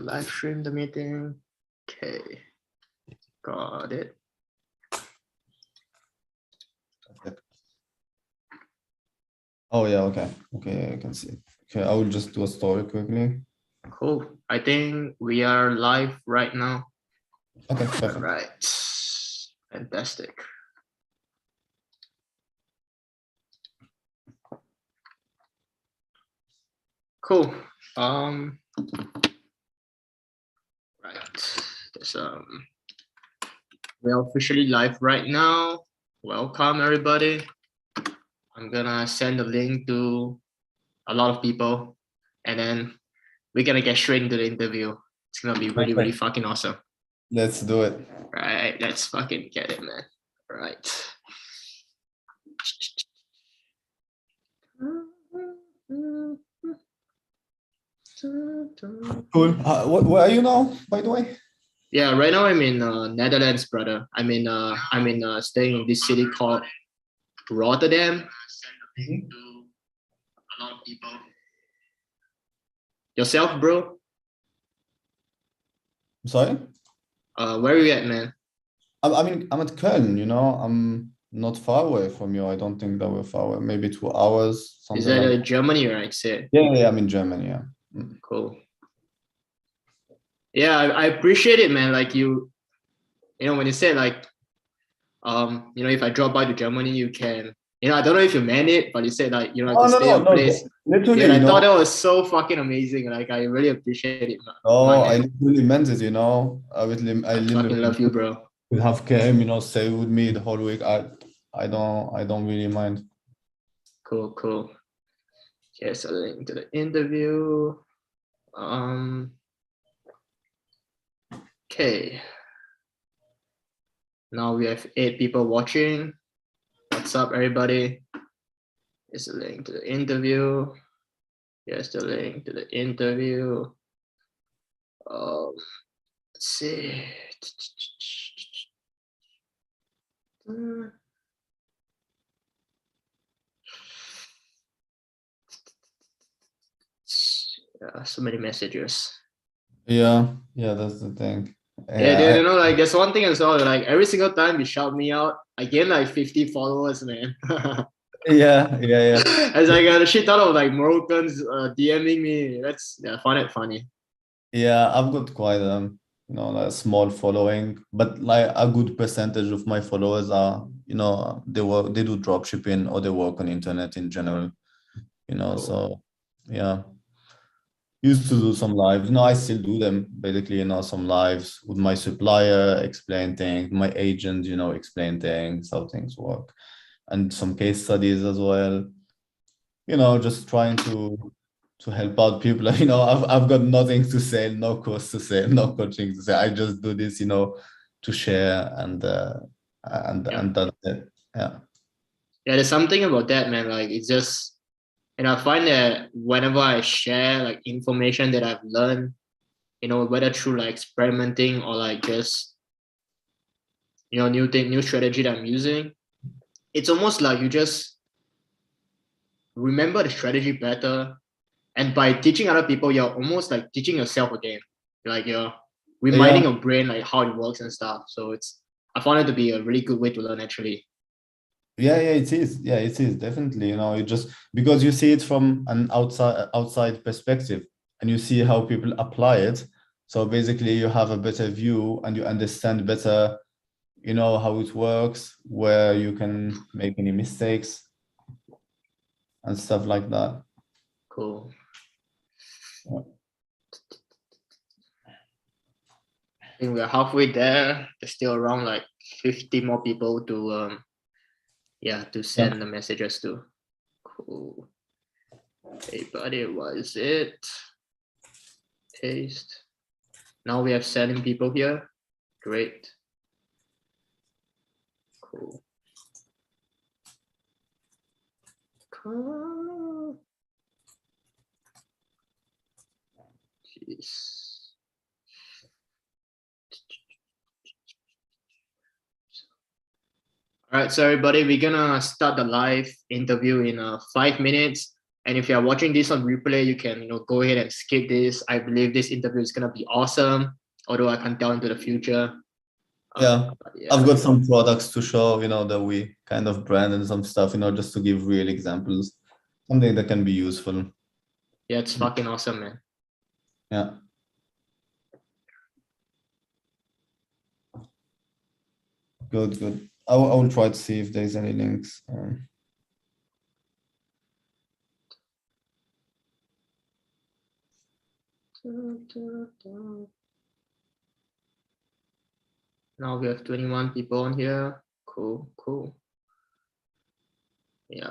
live stream the meeting. Okay, got it. Okay. Oh yeah, okay. Okay, I can see it. Okay, I will just do a story quickly. Cool. I think we are live right now. Okay, perfect. All right. Fantastic. Cool. Right. There's we're officially live right now. Welcome everybody. I'm gonna send a link to a lot of people, and then we're gonna get straight into the interview. It's gonna be really, really fucking awesome. Let's do it. Right, let's fucking get it, man. All right. Cool. Where are you now, by the way? Yeah, right now I'm in Netherlands, brother. I'm in staying in this city called Rotterdam. Mhm. A lot of people. Yourself, bro? Sorry? Where are you at, man? I mean, I'm at Köln, you know, I'm not far away from you. I don't think that we're far away, maybe 2 hours, something Is that like Germany, right? Say. Yeah, I'm in Germany, yeah. Cool. Yeah, I appreciate it, man. Like you know, when you say like, you know, if I drop by to Germany, you can, you know, I don't know if you meant it, but you said like, you know, to stay in a place. Literally, Yeah, I you thought know. that was so fucking amazing. Like, I really appreciate it, man. Oh, I literally meant it, you know. I fucking literally love you, bro. would have came, you know, stay with me the whole week. I don't really mind. Cool, cool. Here's a link to the interview. Okay. Now we have 8 people watching. What's up, everybody? Here's a link to the interview. Here's the link to the interview. Let's see. Yeah, so many messages. Yeah, that's the thing. Yeah, you know, like there's one thing as well. Like every single time you shout me out, I gain like 50 followers, man. Yeah. As I got a shit ton of like Moroccans DMing me. I find it funny. Yeah, I've got quite you know, a small following, but like a good percentage of my followers are, you know, they do drop shipping or they work on internet in general, you know. Cool. So yeah. Used to do some lives. No, I still do them basically, you know, some lives with my supplier, explain things, my agent, you know, explain things, how things work, and some case studies as well. You know, just trying to help out people. You know, I've got nothing to say, no course to say, no coaching to say. I just do this, you know, to share and that's it. Yeah. Yeah, there's something about that, man. Like it's just, and I find that whenever I share like information that I've learned, you know, whether through like experimenting or like just, you know, new strategy that I'm using, it's almost like you just remember the strategy better. And by teaching other people, you're almost like teaching yourself again. Like you're reminding your brain like how it works and stuff. So I found it to be a really good way to learn actually. Yeah, it is. Yeah, it is definitely. You know, it just because you see it from an outside perspective and you see how people apply it. So basically you have a better view and you understand better, you know, how it works, where you can make any mistakes and stuff like that. Cool. Yeah. I think we're halfway there. There's still around like 50 more people to to send the messages to. Cool. Hey buddy, what is it? Paste. Now we have 7 people here. Great. Cool. Cool. Jeez. All right, so everybody, we're gonna start the live interview in 5 minutes. And if you're watching this on replay, you can go ahead and skip this. I believe this interview is gonna be awesome, although I can't tell into the future. Yeah, I've got some products to show, that we kind of brand and some stuff, just to give real examples, something that can be useful. Yeah, it's fucking awesome, man. Yeah. Good. I will try to see if there's any links. Now we have 21 people on here. Cool. Yeah.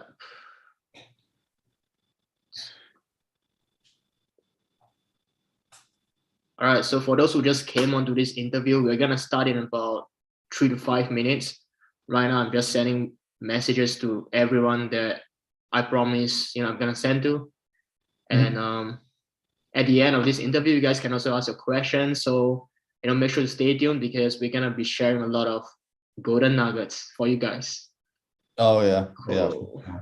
All right, so for those who just came onto this interview, we're gonna start in about 3 to 5 minutes. Right now, I'm just sending messages to everyone that I promise, I'm gonna send to. And at the end of this interview, you guys can also ask a question. So, make sure to stay tuned because we're gonna be sharing a lot of golden nuggets for you guys. Oh yeah, cool. Yeah.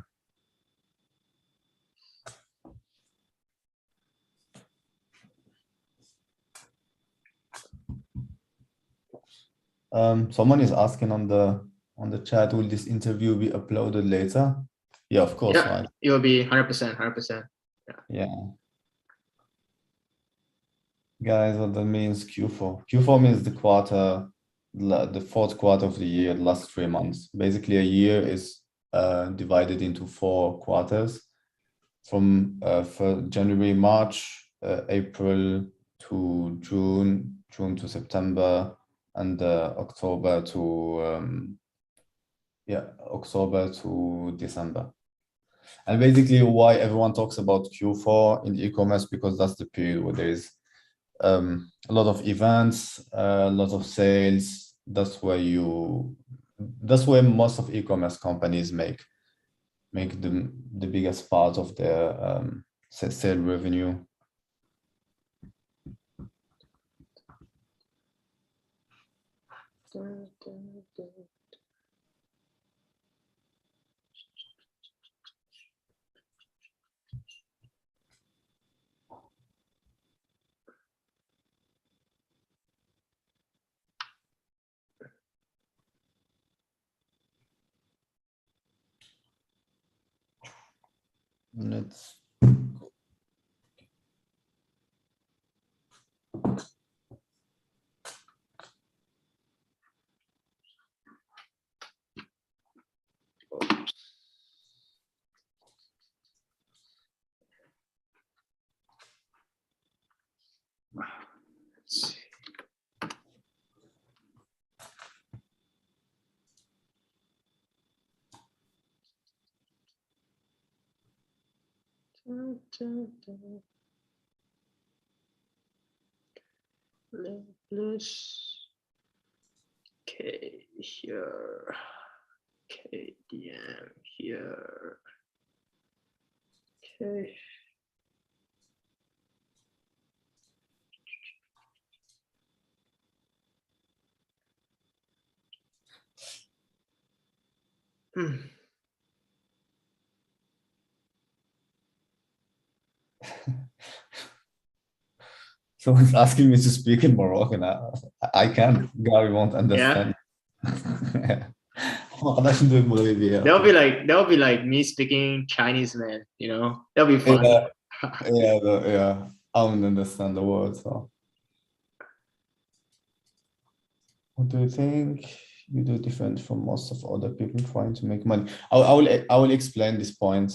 Someone is asking on the chat, will this interview be uploaded later? Yeah, of course, right? It will be 100%. Yeah. Guys, what that means Q4. Q4 means the fourth quarter of the year, the last 3 months. Basically, a year is divided into 4 quarters from for January, March, April to June to September, and October to December. And basically why everyone talks about Q4 in e-commerce, because that's the period where there is a lot of events, a lot of sales. That's where most of e-commerce companies make the biggest part of their sale revenue. Let's see. Okay, here. KDM here. Okay. Someone's asking me to speak in Moroccan. I can't. Gary won't understand. Yeah. That'll be like me speaking Chinese, man. That'll be fun. Yeah. I don't understand the words. So. What do you think you do different from most of other people trying to make money? I will explain this point.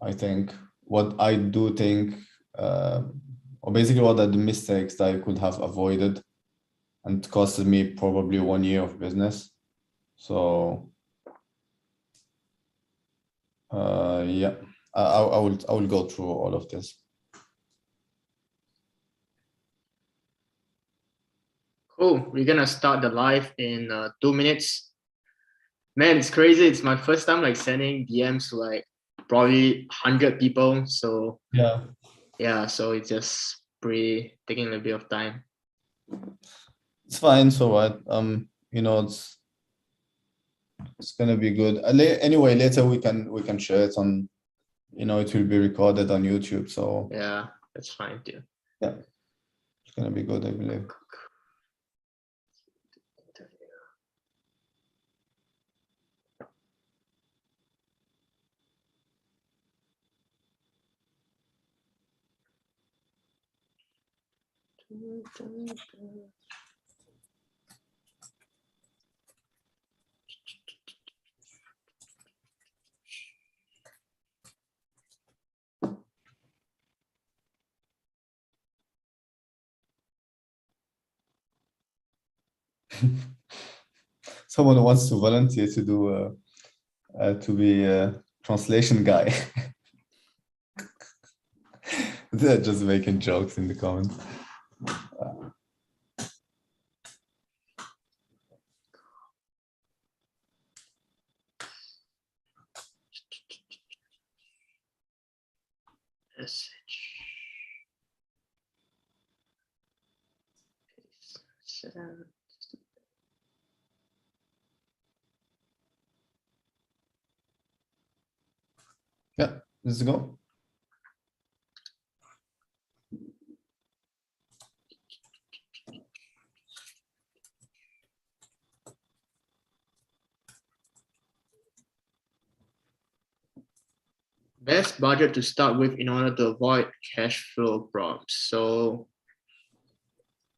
I think what I do think, or basically what are the mistakes that I could have avoided and costed me probably 1 year of business. So yeah, I will go through all of this. Cool. We're gonna start the live in 2 minutes. Man, it's crazy. It's my first time sending DMs to probably 100 people. So yeah, so it's just taking a little bit of time. It's fine. So what? It's gonna be good. Anyway, later we can share it on you know, it will be recorded on YouTube. So Yeah, that's fine too. yeah, it's gonna be good, I believe. Someone wants to volunteer to do to be a translation guy. They're just making jokes in the comments. Message. Send. Yeah, let's go. Best budget to start with in order to avoid cash flow problems. So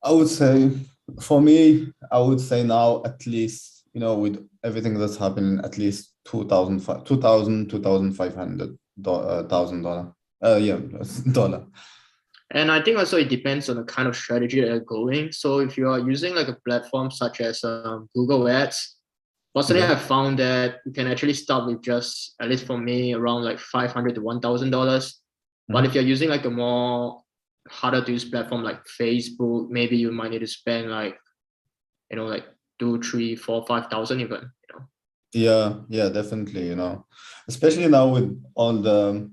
I would say, for me, I would say now at least, you know, with everything that's happening, at least $2,500 $1,000. Yeah, dollar. and I think also it depends on the kind of strategy that you're going. So if you are using like a platform such as Google Ads, personally, Okay. I found that you can actually start with just, at least for me, around like $500 to $1,000. But if you're using like a more harder to use platform like Facebook, maybe you might need to spend like, you know, like 2, 3, 4, 5,000 even, you know. Yeah, definitely, you know, especially now with all the,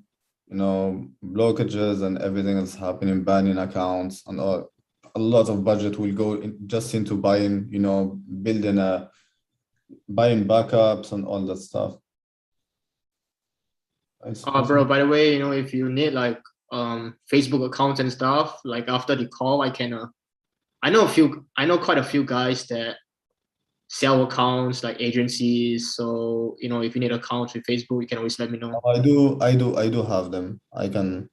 you know, blockages and everything that's happening, banning accounts and all, a lot of budget will go just into buying, you know, buying backups and all that stuff. Bro, by the way, you know, if you need like Facebook accounts and stuff, like after the call, I know quite a few guys that sell accounts like agencies. So, you know, if you need accounts with Facebook, you can always let me know. I do have them. I do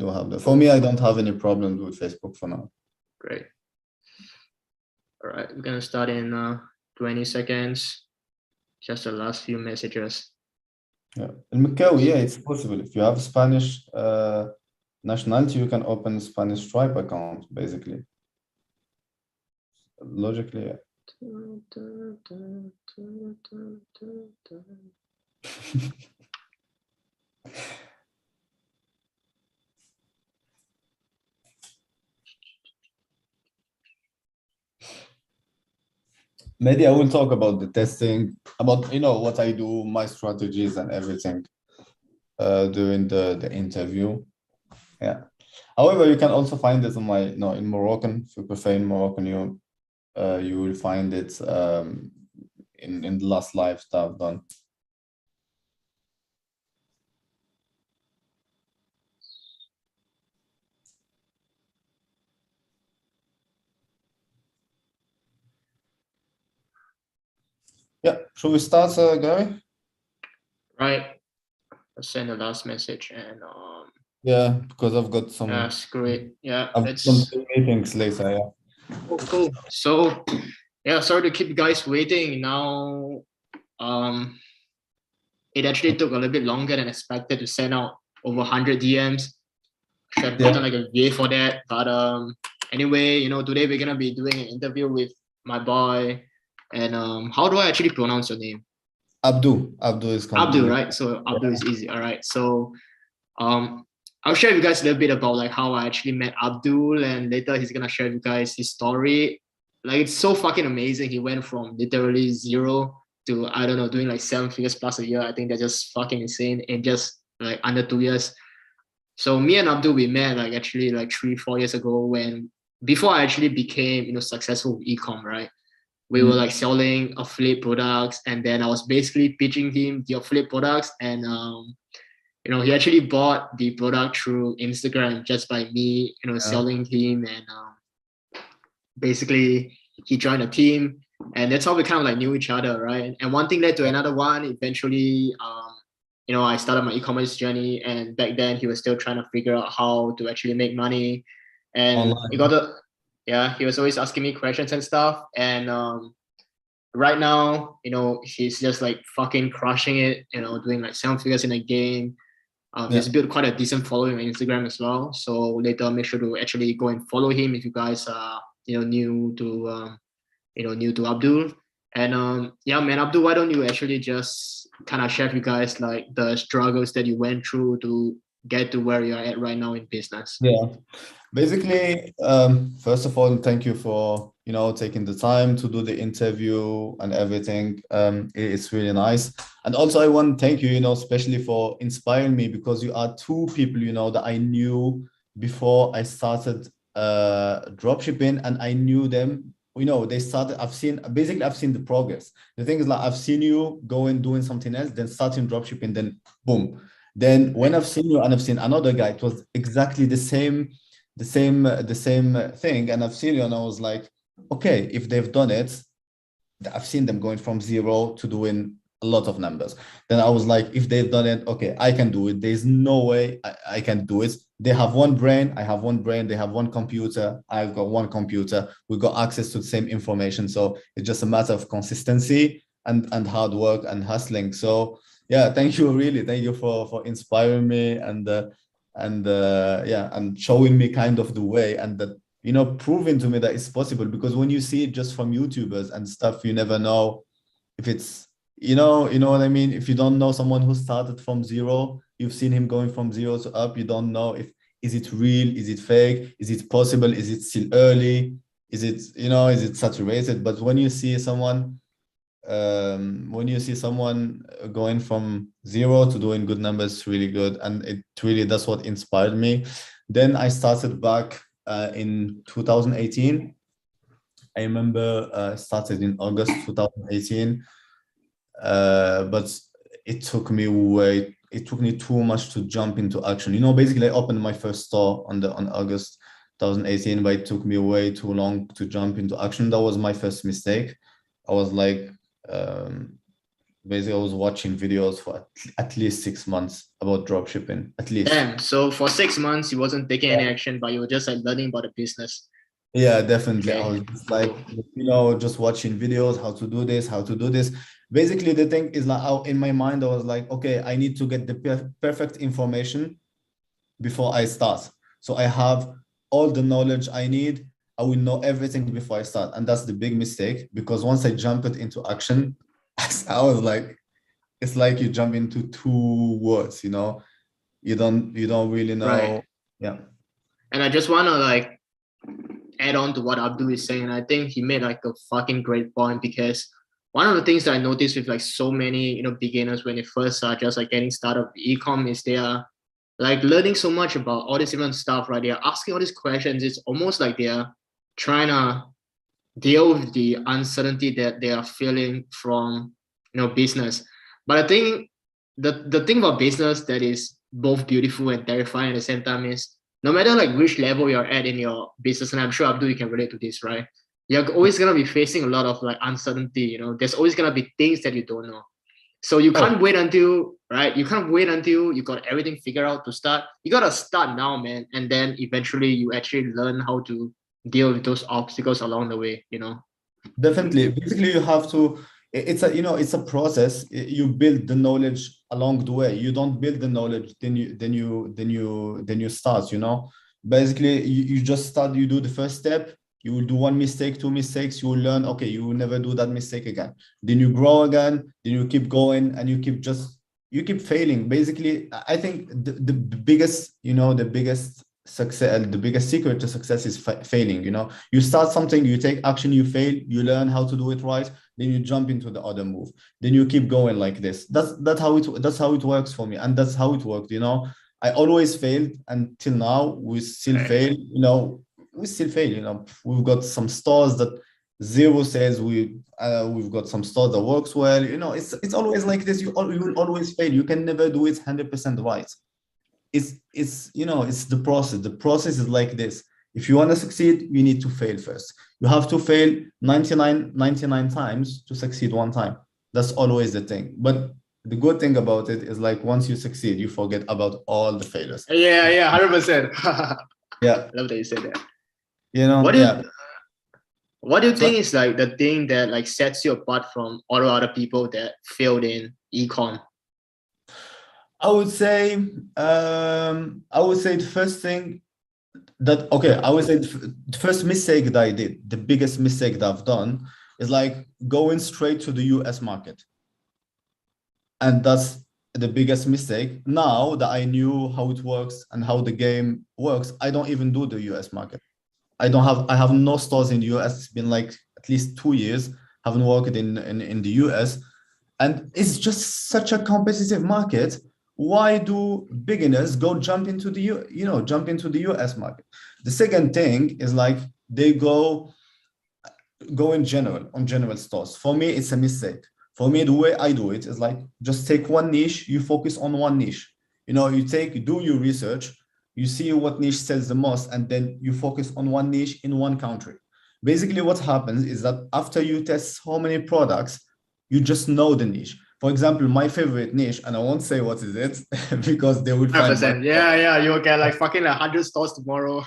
have them. For me, I don't have any problems with Facebook for now. Great. All right, we're gonna start in 20 seconds. Just the last few messages. Yeah, in Macau, yeah, it's possible. If you have Spanish nationality, you can open a Spanish Stripe account, basically. Logically, yeah. Maybe I will talk about the testing, about, you know, what I do, my strategies and everything during the interview. Yeah. However, you can also find this on my, no, in Moroccan. If you prefer in Moroccan, you will find it in the last live stuff done. Yeah, should we start, Gary? Right. I'll send the last message and Yeah, because I've got some. screw it. Yeah, I've got some meetings later. Yeah. cool. So yeah, sorry to keep you guys waiting. Now it actually took a little bit longer than expected to send out over 100 DMs. Should have gotten like a VA for that. But anyway, you know, today we're gonna be doing an interview with my boy. And how do I actually pronounce your name? Abdou is Abdou, right? So Abdou is easy. All right. So I'll share with you guys a little bit about like how I actually met Abdul, and later he's gonna share with you guys his story. Like it's so fucking amazing. He went from literally zero to, I don't know, doing like 7 figures plus a year. I think that's just fucking insane in just like under 2 years. So me and Abdul, we met like actually like 3, 4 years ago, when before I actually became, you know, successful with ecom, right? We were like selling affiliate products, and then I was basically pitching him the affiliate products, and he actually bought the product through Instagram just by me, selling him, and basically he joined a team, and that's how we kind of like knew each other, right? And one thing led to another one. Eventually, I started my e-commerce journey, and back then he was still trying to figure out how to actually make money, and Online. he was always asking me questions and stuff, and right now, he's just like fucking crushing it, doing like 7 figures in a game. He's built quite a decent following on Instagram as well. So later, make sure to actually go and follow him if you guys are, new to Abdul. And yeah, man, Abdul, why don't you actually just kind of share with you guys like the struggles that you went through to get to where you're at right now in business? Yeah. Basically, first of all, thank you for taking the time to do the interview and everything. It's really nice. And also, I want to thank you, especially for inspiring me, because you are two people, that I knew before I started dropshipping, and I knew them. They started. I've seen the progress. The thing is, like, I've seen you going doing something else, then starting dropshipping, then boom. Then when I've seen you and I've seen another guy, it was exactly the same thing, and I've seen you and I was like, okay, if they've done it, I've seen them going from 0 to doing a lot of numbers. Then I was like, if they've done it, okay, I can do it. There's no way I can do it. They have one brain, I have one brain. They have one computer, I've got one computer. We got access to the same information. So it's just a matter of consistency and hard work and hustling. So yeah, thank you for inspiring me and showing me kind of the way, and that proving to me that it's possible. Because when you see it just from YouTubers and stuff, you never know if it's what I mean. If you don't know someone who started from 0, you've seen him going from 0 to up, you don't know if is it real, is it fake, is it possible, is it still early, is it saturated. But when you see someone going from 0 to doing good numbers, it's really good, and that's what inspired me. Then I started back in 2018. I remember started in August 2018, but it took me too much to jump into action. Basically I opened my first store on August 2018, but it took me way too long to jump into action. That was my first mistake. I was like, basically I was watching videos for at least 6 months about dropshipping, at least. Damn, so for 6 months you wasn't taking any action, but you were just like learning about the business. Yeah, definitely. Okay. I was just like, just watching videos, how to do this. Basically, the thing is, like, in my mind, I was like, okay, I need to get the perfect information before I start. So I have all the knowledge I need. I will know everything before I start. And that's the big mistake, because once I jumped into action, I was like, it's like you jump into two worlds, you don't really know. Right. Yeah. And I just want to like add on to what Abdul is saying. I think he made like a fucking great point, because one of the things that I noticed with like so many, beginners when they first are just like getting started with e-com is they are like learning so much about all this different stuff, right? They are asking all these questions. It's almost like they are trying to deal with the uncertainty that they are feeling from, business. But I think the thing about business that is both beautiful and terrifying at the same time is, no matter like which level you're at in your business, and I'm sure Abdul, you can relate to this, right? You're always gonna be facing a lot of like uncertainty. There's always gonna be things that you don't know. So you can't wait until, right? You can't wait until you got everything figured out to start. You gotta start now, man, and then eventually you actually learn how to deal with those obstacles along the way. Definitely. Basically, you have to. It's a process. You build the knowledge along the way. You don't build the knowledge, then you start. Basically, you just start. You do the first step. You will do one mistake, 2 mistakes. You will learn. Okay, you will never do that mistake again. Then you grow again. Then you keep going, and you keep failing. Basically, I think the biggest success, the biggest secret to success is failing. You start something, you take action, you fail, you learn how to do it right, then you jump into the other move, then you keep going like this. That's how it works for me, and that's how it worked. I always failed until now. We still fail. We've got some stores that Zero sales, we've got some stores that works well. You know, it's always like this. You will always fail. You can never do it 100% right. It's you know, it's the process. The process is like this. If you want to succeed, you need to fail first. You have to fail 99 times to succeed one time. That's always the thing. But the good thing about it is like once you succeed, you forget about all the failures. Yeah, 100%. Yeah, Love that you said that. you know, What do yeah. you what do you So think is like the thing that like sets you apart from all the other people that failed in ecom? I would say, the first thing that, okay, I would say the first mistake that I did, the biggest mistake that I've done is like going straight to the US market. And that's the biggest mistake. Now that I knew how it works and how the game works, I don't even do the US market. I have no stores in the US. It's been like at least 2 years. Haven't worked in the US. And it's just such a competitive market. Why do beginners jump into the jump into the US market? The second thing is like they go in general on general stores. For me, it's a mistake. For me, the way I do it is like just take one niche, you focus on one niche. You know, do your research, you see what niche sells the most, and then you focus on one niche in one country. Basically, what happens is that after you test so many products, you just know the niche. For example, my favorite niche, and I won't say what is it because they would find my 100%. Yeah, you will get like fucking 100 stores tomorrow.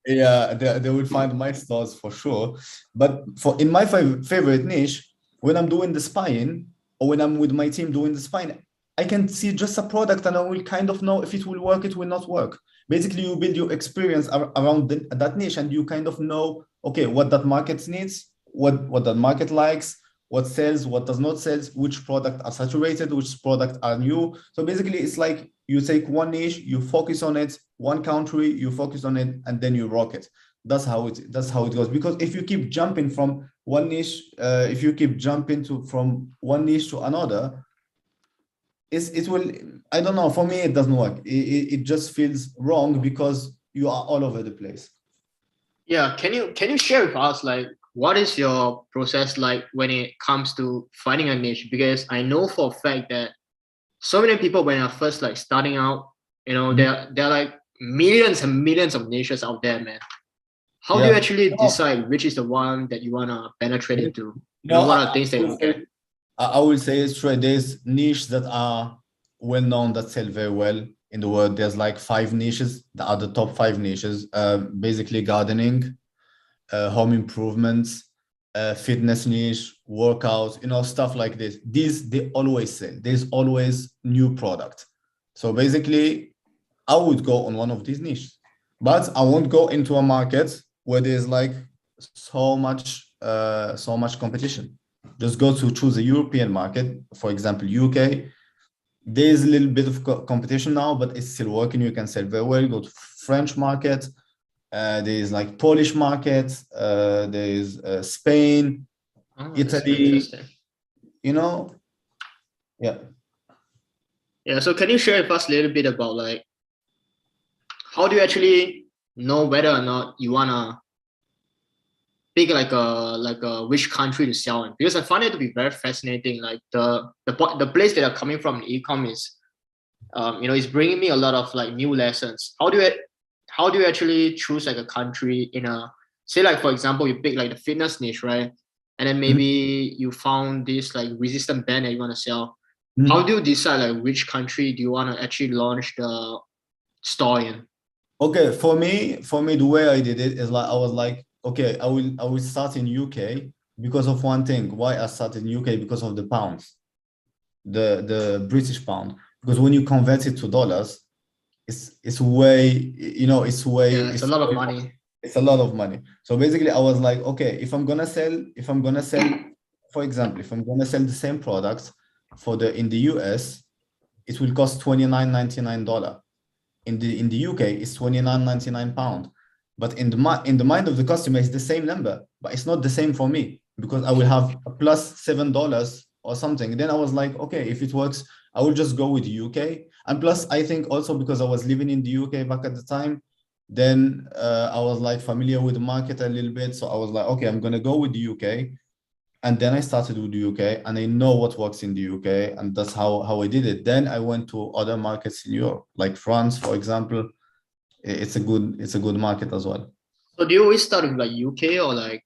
yeah, they will find my stores for sure. But for in my favorite niche, when I'm doing the spine or when I'm with my team doing the spine, I can see just a product and I will kind of know if it will work, it will not work. Basically, you build your experience around that niche and you kind of know, okay, what that market needs, what that market likes, what sells, what does not sell, which product are saturated, which product are new. So basically, it's like you take one niche, you focus on it, one country, you focus on it, and then you rock it. That's how it goes. Because if you keep jumping from one niche, if you keep jumping from one niche to another, it will, I don't know, for me it doesn't work. It just feels wrong because you are all over the place. Yeah, can you share with us like what is your process like when it comes to finding a niche? Because I know for a fact that so many people when are first like starting out, you know, there are like millions and millions of niches out there, man. How do you Yeah. actually decide which is the one that you wanna penetrate into? You know, No, what are the things that you look at? I will say it's true. There's niches that are well known that sell very well in the world. There's like 5 niches that are the top 5 niches. Basically gardening, home improvements, fitness niche, workouts, you know, stuff like this. These they always sell. There's always new product. So basically, I would go on one of these niches, but I won't go into a market where there's like so much competition. Just go to choose a European market, for example, UK. There's a little bit of competition now, but it's still working. You can sell very well. Go to French market. There's like Polish market. There's Spain, Italy. You know, yeah. Yeah, so can you share with us a little bit about like how do you actually know whether or not you wanna pick like a which country to sell in? Because I find it to be very fascinating. Like the place that are coming from ecom is, you know, it's bringing me a lot of like new lessons. How do you actually choose like a country in a, say like for example you pick like the fitness niche, right? And then maybe you found this like resistant band that you want to sell. How do you decide like which country do you want to actually launch the store in? Okay, for me, the way I did it is like I was like, okay, I will start in UK because of one thing. Why I started in UK? Because of the pounds, the British pound. Because when you convert it to dollars, it's way, you know, Yeah, it's a lot of money. it's a lot of money. So basically, I was like, okay, if I'm gonna sell, for example, if I'm gonna sell the same products in the US, it will cost $29.99. In the UK, it's £29.99. But in the mind of the customer, it's the same number, but it's not the same for me because I will have a plus $7 or something. Then I was like, okay, if it works, I will just go with the UK. And plus, I think also because I was living in the UK back at the time, Then I was like familiar with the market a little bit. So I was like, okay, I'm gonna go with the UK. And then I started with the UK and I know what works in the UK. And that's how I did it. Then I went to other markets in Europe, like France, for example. It's a good market as well. So do you always start with like UK or like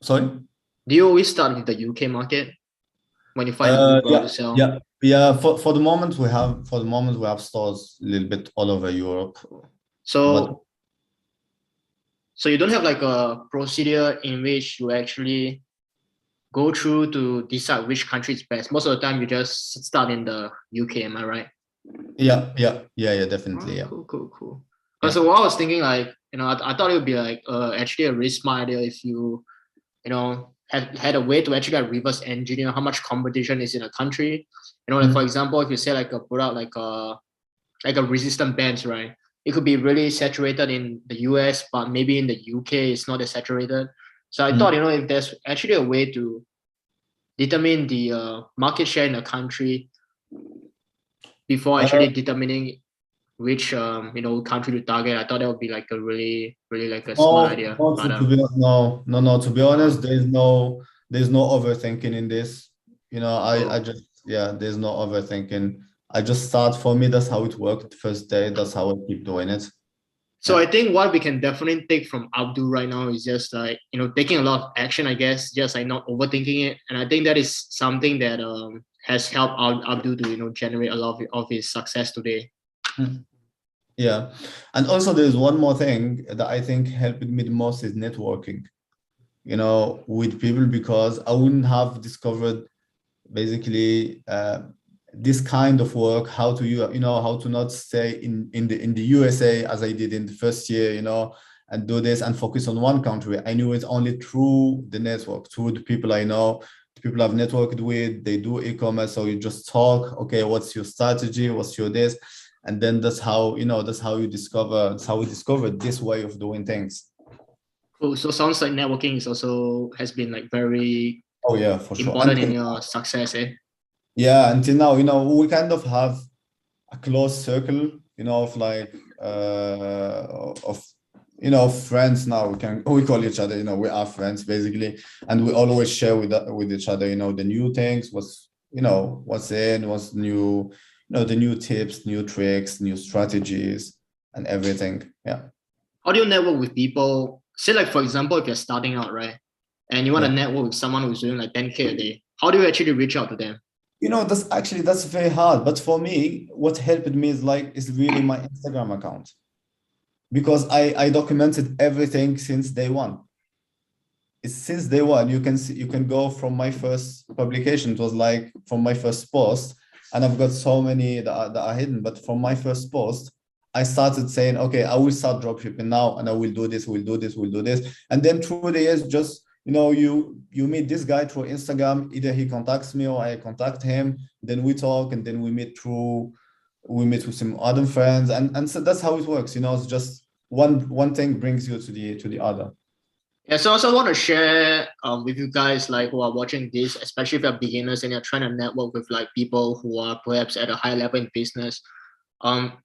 Sorry? do you always start with the UK market when you find a new product to sell? Yeah. For the moment we have stores a little bit all over Europe. So so you don't have like a procedure in which you actually go through to decide which country is best. Most of the time you just start in the UK, am I right? Yeah, definitely. Oh, Yeah. cool. Yeah. So what I was thinking, like, I thought it would be like actually a really smart idea if you had a way to actually like reverse engineer how much competition is in a country. Like for example, if you say like a product like a resistant bands, right? It could be really saturated in the US, but maybe in the UK it's not as saturated. So I thought, if there's actually a way to determine the market share in a country before actually determining which country to target, I thought that would be like a really like a smart idea. To be honest, there's no overthinking in this. I just there's no overthinking. I just start. For me, that's how it worked first day. That's how I keep doing it. So I think what we can definitely take from Abdou right now is just like, taking a lot of action, I guess, just like not overthinking it. And I think that is something that has helped Abdou to, generate a lot of his success today. Yeah. And also there's one more thing that I think helped me the most is networking, with people, because I wouldn't have discovered basically this kind of work, how to how to not stay in the USA as I did in the first year, and do this and focus on one country. I knew it only through the network, through the people I know, the people I've networked with. They do e-commerce, so you just talk, okay, what's your strategy, what's your this, and then that's how we discovered this way of doing things. Cool. So sounds like networking has been like very for sure important in your success, eh? Yeah, until now, we kind of have a close circle, of like of friends now. We call each other, we are friends basically, and we always share with each other, the new things, what's new, the new tips, new tricks, new strategies, and everything. Yeah. How do you network with people? Say like, for example, if you're starting out, right, and you want to network with someone who's doing like 10K a day, how do you actually reach out to them? That's very hard. But for me, what helped me is really my Instagram account, because I documented everything since day one. Since day one. You can go from my first publication. It was like from my first post, and I've got so many that are hidden. But from my first post, I started saying, okay, I will start dropshipping now, and I will do this, we'll do this. And then through the years, just you meet this guy through Instagram. Either he contacts me or I contact him. Then we talk, and then we meet with some other friends, and so that's how it works. It's just one thing brings you to the other. Yeah, so I also want to share with you guys like who are watching this, especially if you're beginners and you're trying to network with like people who are perhaps at a high level in business.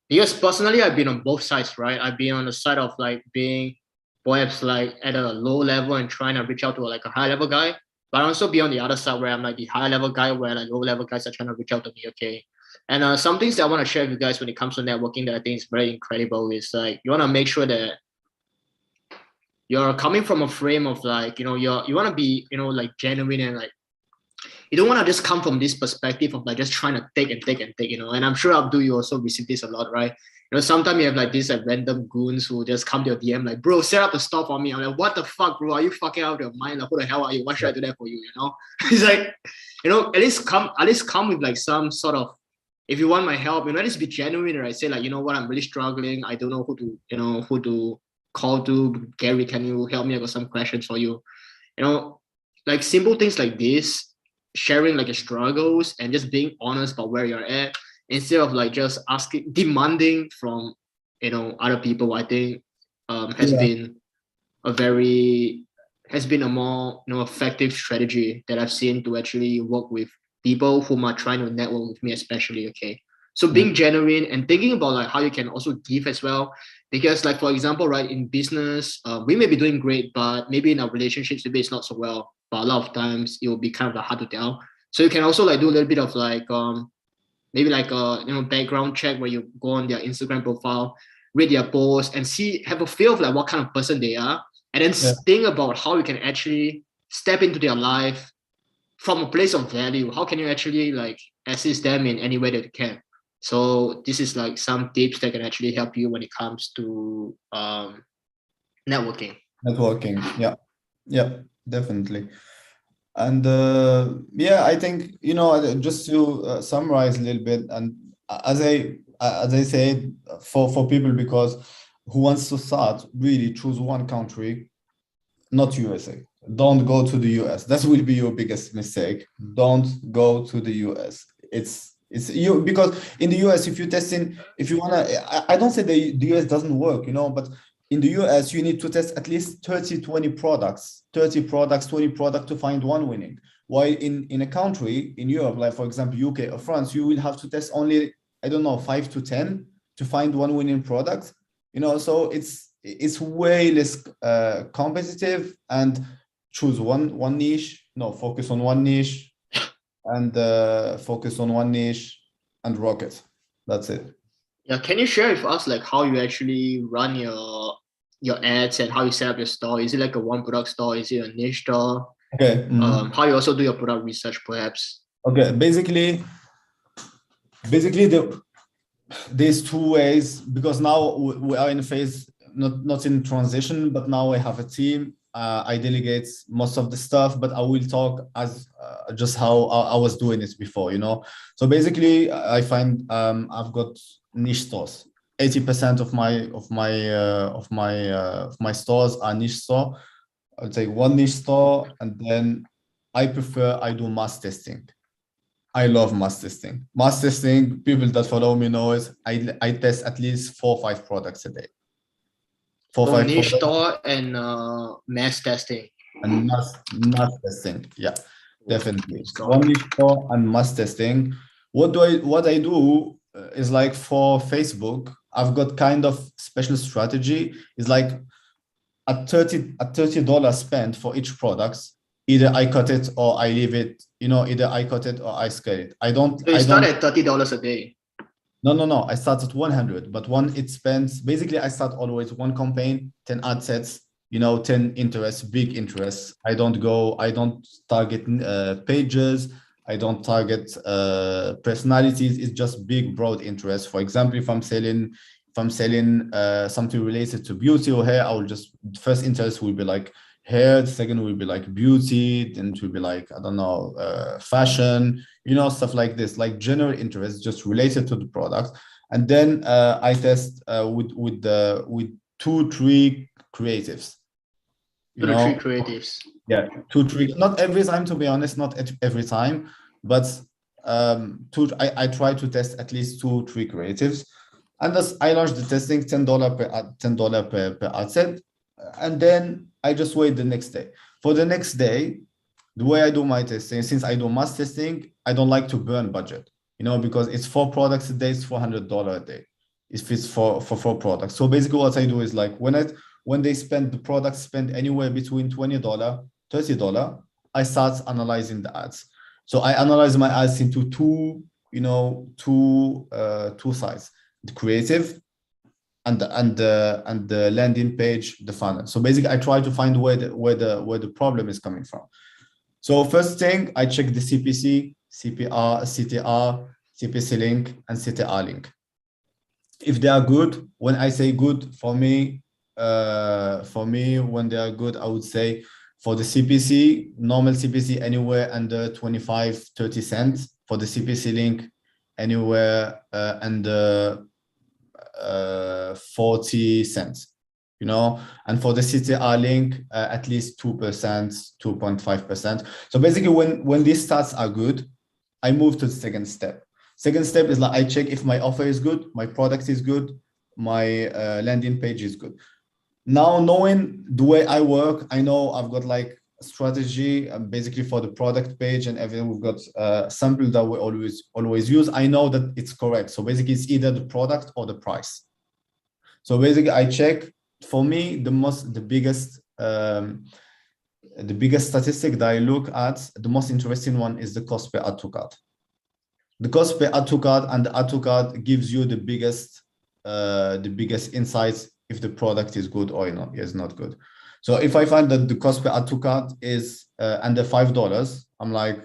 Because personally, I've been on both sides, right? I've been on the side of like being perhaps like at a low level and trying to reach out to like a high level guy, but I also be on the other side where I'm like the high level guy where like low level guys are trying to reach out to me. Okay. And some things that I want to share with you guys when it comes to networking that I think is very incredible is like you want to make sure that you're coming from a frame of like, you want to be, like genuine and like, you don't want to just come from this perspective of like just trying to take, and I'm sure Abdul, you also receive this a lot, right? Sometimes you have like these like random goons who just come to your DM like, bro, set up a store for me. I'm like, what the fuck, bro? Are you fucking out of your mind? Like, who the hell are you? What should I do that for you? It's like, at least come with like some sort of, if you want my help, at least be genuine, right? Say like, what, I'm really struggling. I don't know who to call to. Gary, can you help me? I got some questions for you. Like simple things like this, sharing like your struggles and just being honest about where you're at instead of like just demanding from other people. I think has been a more effective strategy that I've seen to actually work with people who are trying to network with me, especially. Okay. So being genuine and thinking about like how you can also give as well, because like, for example, right, in business, we may be doing great, but maybe in our relationships, maybe it's not so well, but a lot of times it will be kind of like hard to tell. So you can also like do a little bit of like, maybe like a, background check where you go on their Instagram profile, read their posts and have a feel of like what kind of person they are. And then think about how you can actually step into their life from a place of value. How can you actually like assist them in any way that you can? So this is like some tips that can actually help you when it comes to networking. Networking, yeah, definitely. And I think, just to summarize a little bit, and as I said, for people, because who wants to start, really choose one country, not USA. Don't go to the US. That will be your biggest mistake. Don't go to the US. It's you, because in the US, if you wanna, I don't say the US doesn't work, but in the US, you need to test at least 20 products to find one winning. While in a country in Europe, like for example, UK or France, you will have to test only, I don't know, 5 to 10 to find one winning product. So it's way less competitive, and choose one niche. No, focus on one niche, and focus on one niche and rock it. That's it. Yeah, can you share with us like how you actually run your ads and how you set up your store? Is it like a one product store? Is it a niche store? Okay. How you also do your product research, perhaps? Okay. Basically, there's two ways, because now we are in a phase, not in transition, but now I have a team. I delegate most of the stuff, but I will talk as just how I was doing it before, So basically, I find I've got niche stores. 80% of my stores are niche store. I would say one niche store, and then I do mass testing. I love mass testing. Mass testing, people that follow me know it. I test at least 4 or 5 products a day. 4 or 5 niche products. store and mass testing. And mass testing, yeah, definitely. One niche store and mass testing. What I do is, like, for Facebook, I've got kind of special strategy. It's like at $30 spent for each product. Either I cut it or I leave it. Either I cut it or I scale it. So you start at $30 a day. No. I start at 100, but it spends, basically I start always one campaign, 10 ad sets, 10 interests, big interests. I don't target pages. I don't target personalities. It's just big, broad interests. For example, if I'm selling something related to beauty or hair, first interest will be like hair, the second will be like beauty, then it will be like, I don't know, fashion, stuff like this, like general interest just related to the product. And then I test with 2-3 creatives. 2-3 creatives. Yeah, 2-3. Not every time, to be honest, not every time, but I try to test at least 2-3 creatives. And thus I launched the testing, $10 per ad set. And then I just wait the next day. For the next day, the way I do my testing, since I do mass testing, I don't like to burn budget, because it's 4 products a day, it's $400 a day. If it's for 4 products. So basically what I do is, like, when the products spend anywhere between $20, $30, I start analyzing the ads. So I analyze my ads into two sides: the creative and the landing page, the funnel. So basically, I try to find where the problem is coming from. So first thing, I check the CPC, CPR, CTR, CPC link, and CTR link. If they are good, when I say good, for me, when they are good, I would say for the CPC, normal CPC, anywhere under 25-30 cents. For the CPC link, anywhere under 40 cents, and for the CTR link, at least 2%, 2.5%. So basically, when these stats are good, I move to the second step. Second step is, like, I check if my offer is good, my product is good, my landing page is good. Now, knowing the way I work, I know I've got like strategy basically for the product page and everything. We've got sample that we always use. I know that it's correct. So basically it's either the product or the price. So basically I check, for me, the biggest statistic that I look at, the most interesting one is the cost per add to cart. The cost per add to cart, and the add to cart gives you the biggest insights if the product is good or not, is not good. So if I find that the cost per add to cart is under $5, I'm like,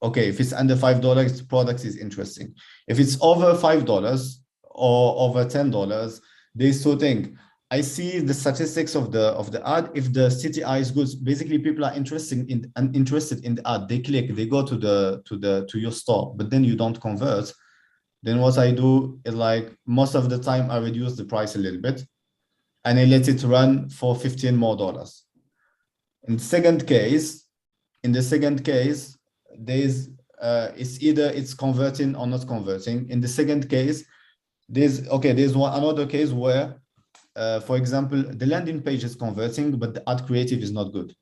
okay, if it's under $5, the product is interesting. If it's over $5 or over $10, there's two things. I see the statistics of the ad. If the CTR is good, basically people are interested in the ad. They click, they go to your store, but then you don't convert. Then what I do is, like, most of the time I reduce the price a little bit and I let it run for $15 more. In the second case, there's it's either it's converting or not converting. In the second case, there's another case where, for example, the landing page is converting, but the ad creative is not good.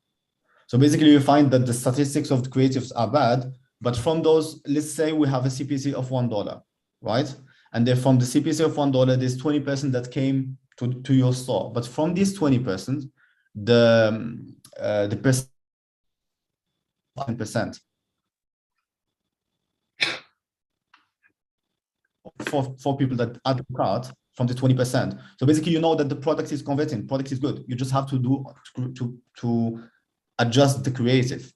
So basically you find that the statistics of the creatives are bad, but from those, let's say we have a CPC of $1, right? And then from the CPC of $1, there's 20% that came to your store. But from these 20%, the percent 1%. For people that add to cart from the 20%. So basically, you know that the product is converting, product is good. You just have to do to adjust the creative.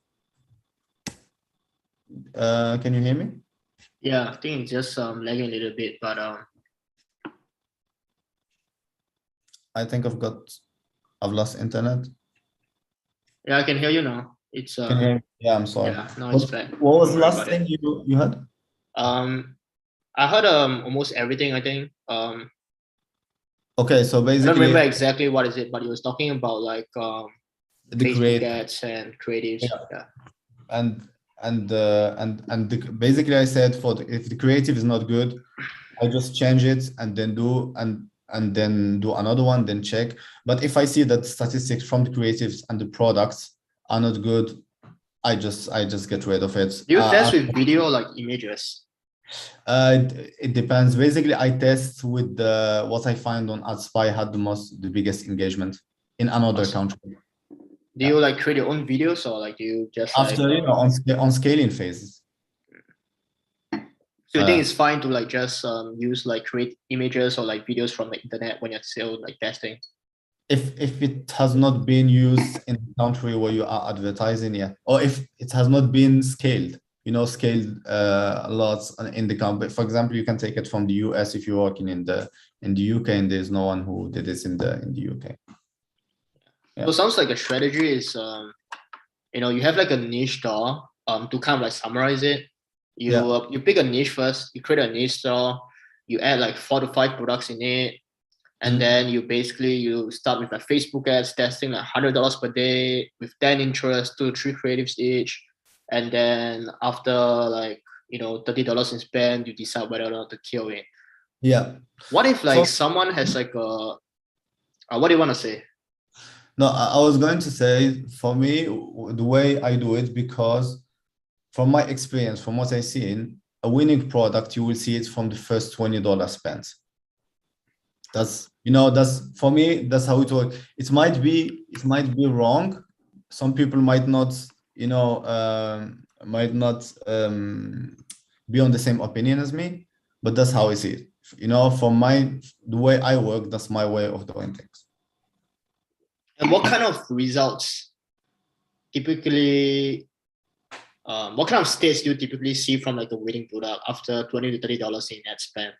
Can you hear me? Yeah, I think it's just lagging a little bit, but I think I've lost internet. yeah, I can hear you now. It's Can you hear me? Yeah, I'm sorry. yeah, no, it's back. What was the last thing you had? I heard almost everything, I think. Okay, so I basically, don't remember exactly what is it, but he was talking about like the Facebook ads and creatives. Yeah. Basically I said, if the creative is not good, I just change it and then do another one, then check. But if I see that statistics from the creatives and the products are not good, I just get rid of it. Do you test with video or like images? It depends. Basically, I test with what I find on AdSpy had the biggest engagement in another country. Do you like create your own videos, or like do you just after on scaling phases? So you think it's fine to like just use like create images or like videos from the internet when you're still like testing? If it has not been used in the country where you are advertising, yeah, or if it has not been scaled, a lot in the company. For example, you can take it from the US if you're working in the UK, and there's no one who did this in the UK. Yeah. So it sounds like a strategy is you have like a niche store to kind of like summarize it. You pick a niche first, you create a niche store, you add like 4 to 5 products in it, and then you start with like Facebook ads, testing like $100 per day with 10 interests, 2 to 3 creatives each. And then after like, $30 in spend, you decide whether or not to kill it. Yeah. What if like someone has like what do you want to say? No, I was going to say, for me, the way I do it, because from my experience, from what I've seen, a winning product, you will see it from the first $20 spent. That's for me, that's how it works. It might be wrong. Some people might not, be on the same opinion as me, but that's how I see it. The way I work, that's my way of doing things. And what kind of results typically, what kind of states do you typically see from like the winning product after $20 to $30 in ad spend?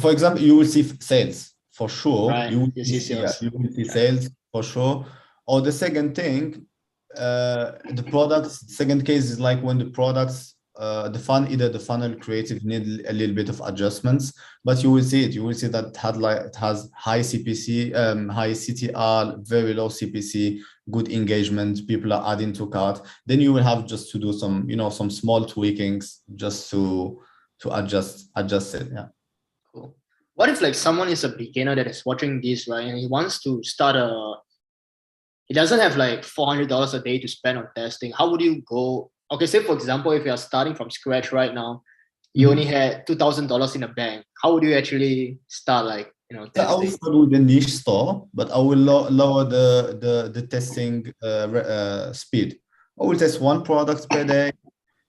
For example, you will see sales for sure. Right. You will see sales. You will see sales for sure. Or the second thing, the products. Second case is like when the products, either the funnel creative need a little bit of adjustments, but you will see it. You will see that it has high CPC, high CTR, very low CPC, good engagement. People are adding to cart. Then you will have just to do some, some small tweakings just to adjust it. Yeah. Cool. What if like someone is a beginner that is watching this, right, and he wants to start he doesn't have like $400 a day to spend on testing. How would you go? Okay, say for example, if you are starting from scratch right now, you only had $2,000 in the bank. How would you actually start, like, So I will testing? start with the niche store, but I will lower the testing speed. I will test one product per day,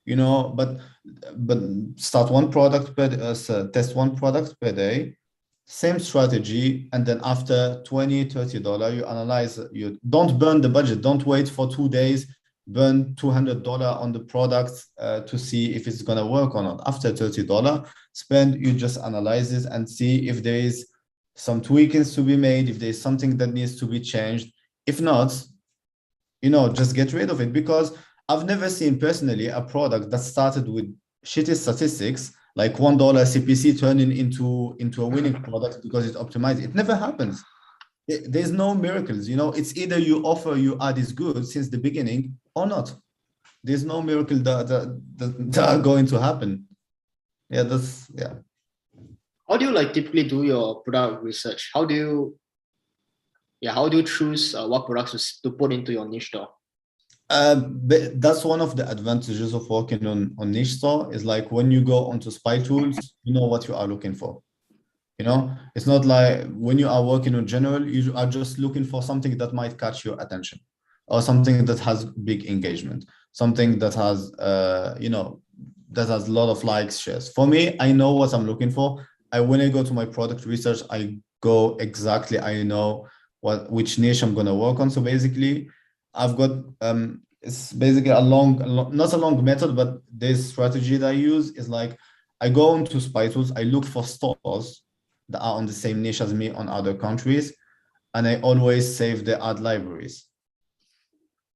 but start one product per test one product per day, same strategy, and then after $20-$30, you analyze. You don't burn the budget. Don't wait for 2 days. Burn $200 on the product to see if it's gonna work or not. After $30 spend, you just analyze it and see if there is some tweakings to be made, if there's something that needs to be changed. If not, just get rid of it, because I've never seen personally a product that started with shitty statistics, like $1 CPC, turning into a winning product because it's optimized. It never happens. There's no miracles. It's either you offer your ad is good since the beginning or not. There's no miracle that are going to happen. Yeah. How do you typically do your product research? How do you choose what products to put into your niche store? But that's one of the advantages of working on niche store, is like when you go onto spy tools, you know what you are looking for. It's not like when you are working on general, you are just looking for something that might catch your attention, or something that has big engagement, something that has that has a lot of likes, shares. For me, I know what I'm looking for. When I go to my product research, I know which niche I'm going to work on. So basically, I've got it's basically not a long method, but this strategy that I use is like, I go into spy tools, I look for stores that are on the same niche as me on other countries, and I always save the ad libraries.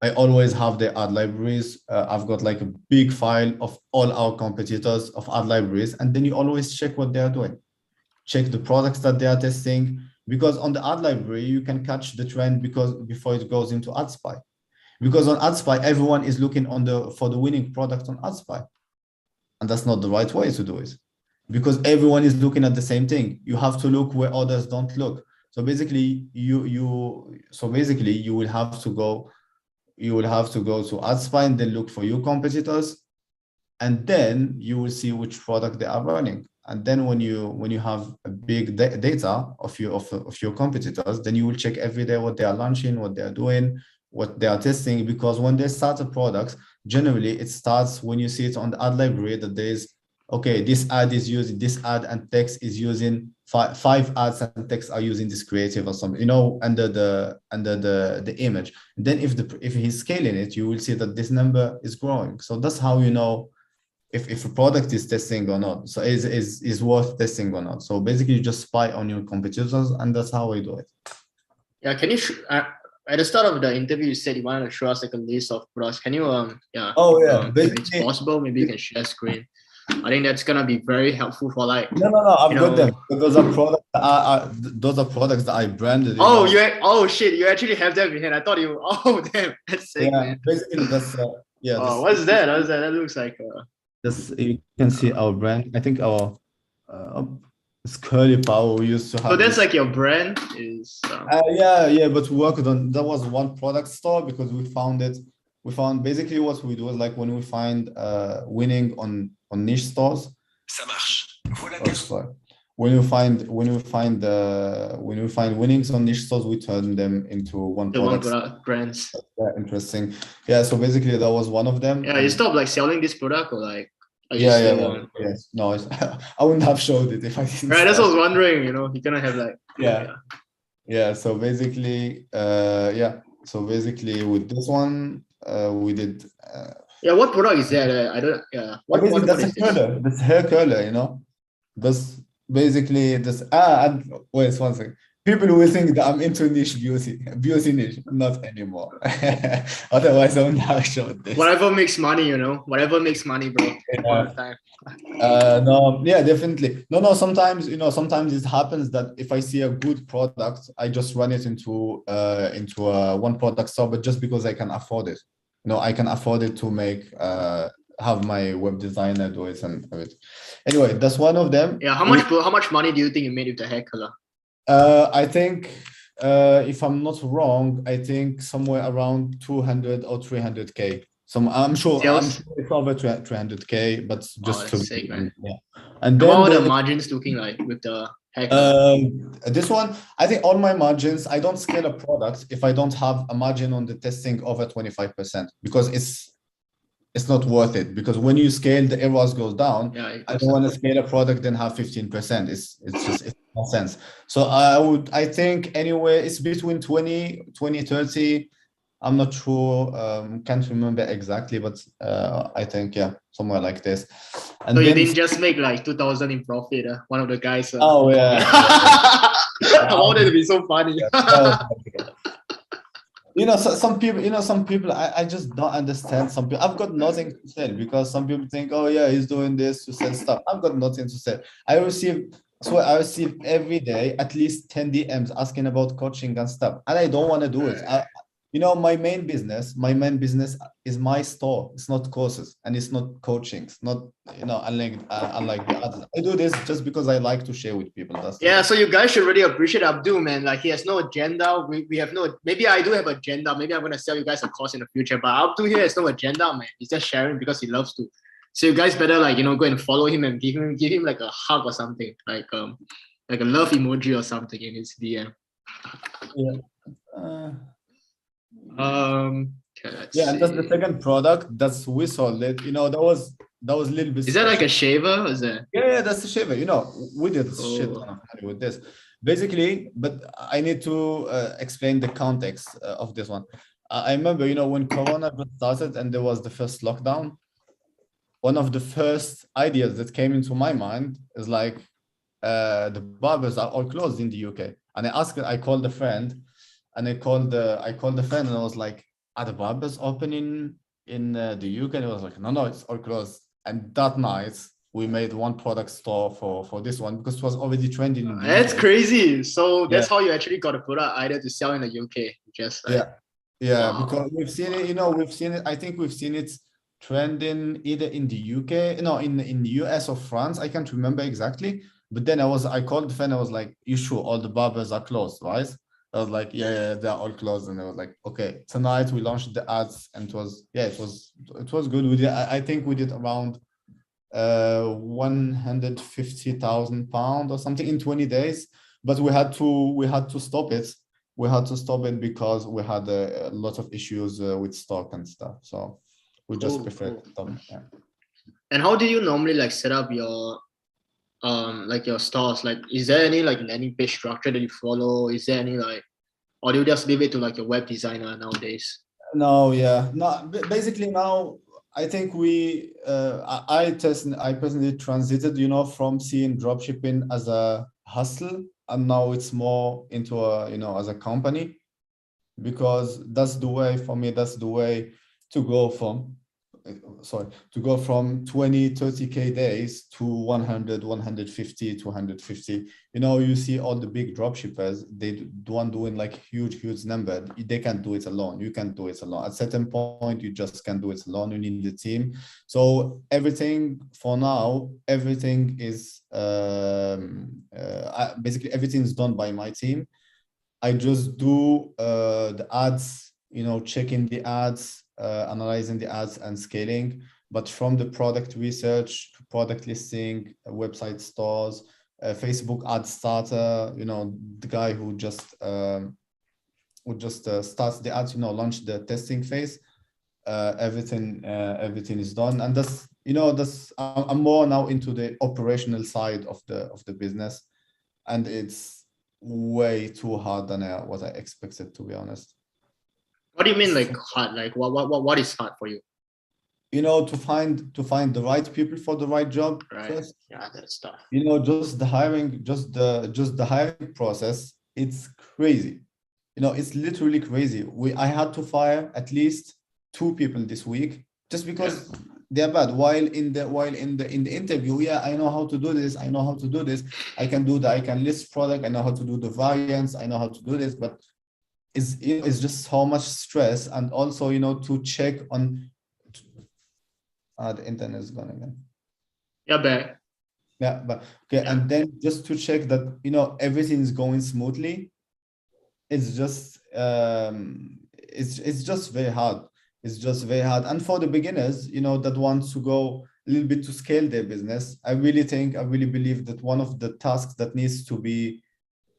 I always have the ad libraries. I've got like a big file of all our competitors of ad libraries, and then you always check what they are doing. Check the products that they are testing, because on the ad library, you can catch the trend before it goes into AdSpy. Because on AdSpy, everyone is looking for the winning product on AdSpy. And that's not the right way to do it, because everyone is looking at the same thing. You have to look where others don't look. So basically, you will have to go to AdSpy and then look for your competitors, and then you will see which product they are running. And then when you have a big data of your competitors, then you will check every day what they are launching, what they are doing, what they are testing. Because when they start a product, generally it starts when you see it on the ad library that there's, okay, this ad is using this ad and text is using five ads and text are using this creative or something, under the image. And then if he's scaling it, you will see that this number is growing. So that's how you know if a product is testing or not. So is worth testing or not. So basically you just spy on your competitors, and that's how we do it. Yeah, can you at the start of the interview, you said you wanted to show us like a list of products. Can you if it's possible, maybe you can share screen. I think that's gonna be very helpful for like. No, I've got them. Those are products that I branded. Oh shit! You actually have them in hand. I thought you. Oh damn! That's sick, man. Basically that's what's that? That looks like. You can see our brand. I think our it's Curly Power. We used to have. So that's like your brand is. But we worked on that was one product store because we found basically what we do is like when we find winning on niche stores. Ça marche. When we find winnings on niche stores, we turn them into one product brands. Yeah, interesting. Yeah, so basically that was one of them. Yeah, you stopped like selling this product, or like. Yes. No, I wouldn't have showed it if I didn't. Right, that's what I was wondering. You're gonna have like. Yeah. So basically, So basically, with this one, we did. What product is that? I don't. Yeah. What that's a curler. That's hair curler. That's basically this. Wait one second. People will think that I'm into beauty niche, not anymore. Otherwise, I wouldn't have showed this. Whatever makes money, whatever makes money, bro. No, yeah, definitely. No, sometimes, sometimes it happens that if I see a good product, I just run it into a one product store, but just because I can afford it. I can afford it to make, have my web designer do it and have it. Anyway, that's one of them. Yeah, how much money do you think you made with the hair color? I think if I'm not wrong, I think somewhere around 200 or 300K. I'm sure Sales? it's over 300K, but Oh, just to that's sick, man. yeah. And And what then are the the margins looking like with the hacker? this one, I think all my margins, I don't scale a product if I don't have a margin on the testing over 25%, because it's not worth it, because when you scale, the errors goes down. Yeah, it I goes don't want up. to scale a product then have 15%. It's no sense. So I think anyway, it's between 20, 30. I'm not sure, can't remember exactly, but I think, yeah, somewhere like this. And So you then, didn't just make like 2,000 in profit. One of the guys. oh yeah, I wanted to be so funny. some people, I just don't understand. Some people, I've got nothing to sell, because some people think, oh yeah, he's doing this to sell stuff. I've got nothing to sell. I receive every day at least 10 DMs asking about coaching and stuff, and I don't want to do it. My main business is my store. It's not courses and it's not coaching. It's not, unlike the others. I do this just because I like to share with people. That's Yeah, so you guys should really appreciate Abdou, man. Like, he has no agenda. We have no, maybe I do have agenda. Maybe I'm gonna sell you guys a course in the future. But Abdou here has no agenda, man. He's just sharing because he loves to. So you guys better go and follow him and give him like a hug or something, like a love emoji or something in his DM. Yeah. Okay, let's Yeah, and that's the see. second product. That's we sold it. That was a little bit Is that like a special. shaver? Or is that? Yeah, that's the shaver. We did shit Oh. ton of money with this, basically. But I need to explain the context of this one. I remember, when Corona just started and there was the first lockdown. One of the first ideas that came into my mind is like, the barbers are all closed in the UK, and I called a friend, and I called the friend, and I was like, are the barbers opening in the UK? And it was like, no, it's all closed. And that night we made one product store for this one, because it was already trending in the That's UK. crazy. So that's Yeah. how you actually got a product idea to sell in the UK. Just like, Yeah, wow. because we've seen it. I think we've seen it trending either in the UK, no, in the US or France. I can't remember exactly. But then I called the friend. I was like, "You sure all the barbers are closed, right?" I was like, "Yeah, they're all closed." And I was like, "Okay, tonight we launched the ads, and it was good. We did. I think we did around 150,000 pounds or something in 20 days. But we had to stop it. We had to stop it because we had a lot of issues with stock and stuff. So we just preferred to stop. Yeah. And how do you normally like set up your like your stores? Like, is there any like landing page structure that you follow? Is there any like, or do you just leave it to like your web designer nowadays? No, yeah, no. Basically now, I think I personally transited, from seeing dropshipping as a hustle, and now it's more into as a company, because that's the way for me. That's the way to go from 20, 30K days to 100, 150, 250. You see all the big drop shippers, they don't doing like huge number. They can't do it alone. You can't do it alone. At a certain point, you just can't do it alone. You need the team. So everything for now, everything is basically everything's done by my team. I just do the ads, checking the ads, analyzing the ads and scaling. But from the product research to product listing, website stores, Facebook ad starter, the guy who just starts the ads, launch the testing phase. Everything is done, and I'm more now into the operational side of the business, and it's way too hard than what I expected, to be honest. What do you mean like hard? Like what is hard for you? To find the right people for the right job. Right. First. Yeah, that's tough. Just the hiring process, it's crazy. It's literally crazy. I had to fire at least 2 people this week just because they're bad. While in the interview, yeah, I know how to do this. I know how to do this. I can do that. I can list product. I know how to do the variants. I know how to do this. But it's just so much stress, and also to check on. The internet is gone again. Yeah, back. Yeah, but okay, and then just to check that everything is going smoothly. it's just it's just very hard. It's just very hard. And for the beginners, that want to go a little bit to scale their business, I really believe that one of the tasks that needs to be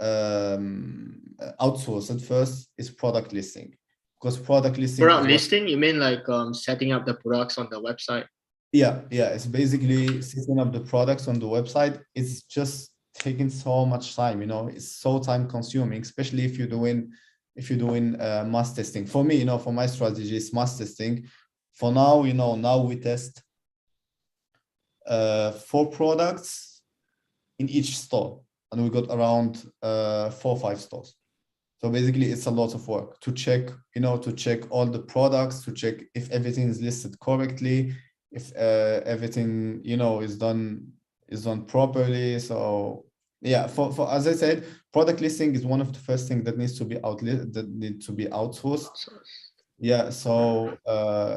outsourced at first is product listing, because product listing Product is what, listing, you mean like setting up the products on the website? yeah, it's basically setting up the products on the website. It's just taking so much time, it's so time consuming, especially if you're doing mass testing. For me, for my strategy, it's mass testing. For now, now we test 4 products in each store, and we got around 4 or 5 stores. So basically it's a lot of work to check, to check all the products, to check if everything is listed correctly, if everything, is done properly. So yeah, for as I said, product listing is one of the first things that needs to be outsourced. Yeah, so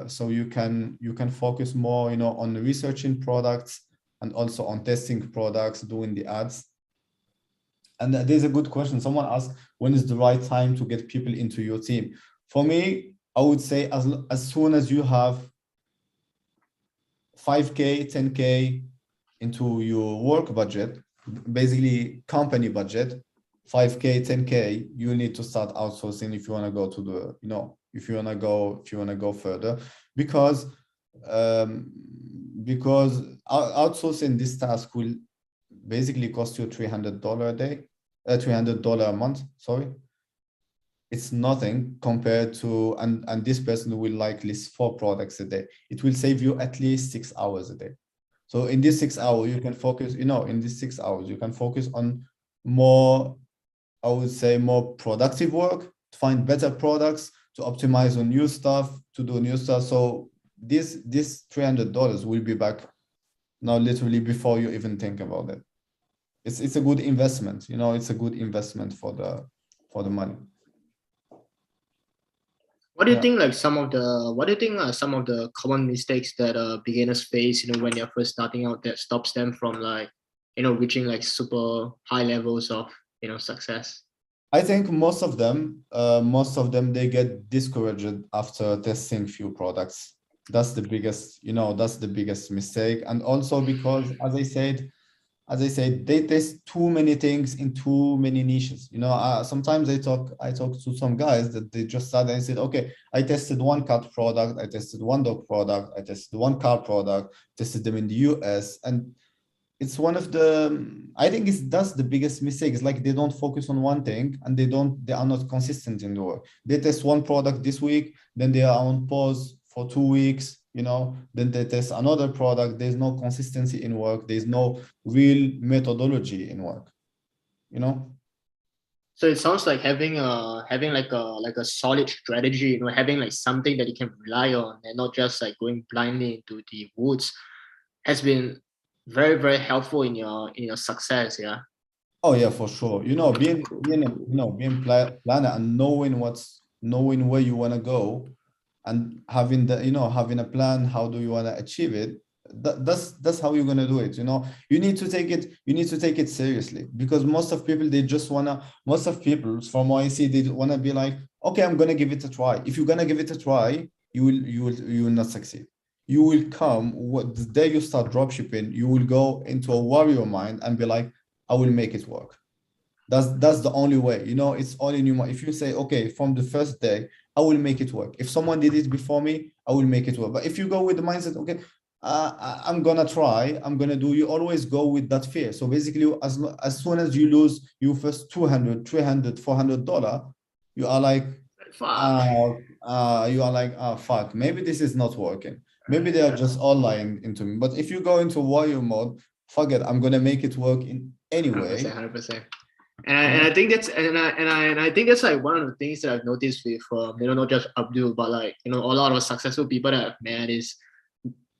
so you can focus more, on researching products and also on testing products, doing the ads. And there's a good question. Someone asked, when is the right time to get people into your team? For me, I would say as soon as you have 5K, 10K into your work budget, basically company budget, 5K, 10K, you need to start outsourcing if you want to go to the, if you want to go further, because outsourcing this task will basically cost you $300 a day, $300 a month. Sorry, it's nothing compared to, and this person will like list 4 products a day. It will save you at least 6 hours a day. So in this 6 hours, you can focus, in these 6 hours, you can focus on more, I would say, more productive work, to find better products, to optimize on new stuff, to do new stuff. So this $300 will be back now, literally, before you even think about it. It's a good investment, it's a good investment for the money. What do you think like some of the common mistakes that beginners face, when they're first starting out, that stops them from like, reaching like super high levels of, success? I think most of them, they get discouraged after testing few products. That's the biggest mistake. And also because, as I said, they test too many things in too many niches. Sometimes I talk to some guys that they just started and said, okay, I tested one cat product, I tested one dog product, I tested one car product, tested them in the US. And it's one of the, I think that's the biggest mistake. It's like they don't focus on one thing, and they are not consistent in the work. They test one product this week, then they are on pause for 2 weeks, then they test another product. There's no consistency in work. There's no real methodology in work, So it sounds like having like a solid strategy, having like something that you can rely on, and not just like going blindly into the woods, has been very, very helpful in your success. Yeah. Oh yeah, for sure. Being planner and knowing where you want to go, and having a plan, how do you want to achieve it. That's how you're going to do it. You need to take it seriously, because most of people, from what I see, they want to be like, okay, I'm going to give it a try. If you're going to give it a try, you will not succeed. You will the day you start dropshipping, you will go into a warrior mind and be like, I will make it work. That's the only way. It's all in your mind. If you say, okay, from the first day, I will make it work. If someone did it before me, I will make it work. But if you go with the mindset, okay, I'm gonna try, I'm gonna do, you always go with that fear. So basically, as soon as you lose your first $200, $300, $400, you are like, fuck, maybe this is not working. Maybe they are just all lying into me. But if you go into warrior mode, fuck it, I'm gonna make it work in any way. 100%. And I think that's I think that's like one of the things that I've noticed with not just Abdou, but like a lot of successful people that I've met is,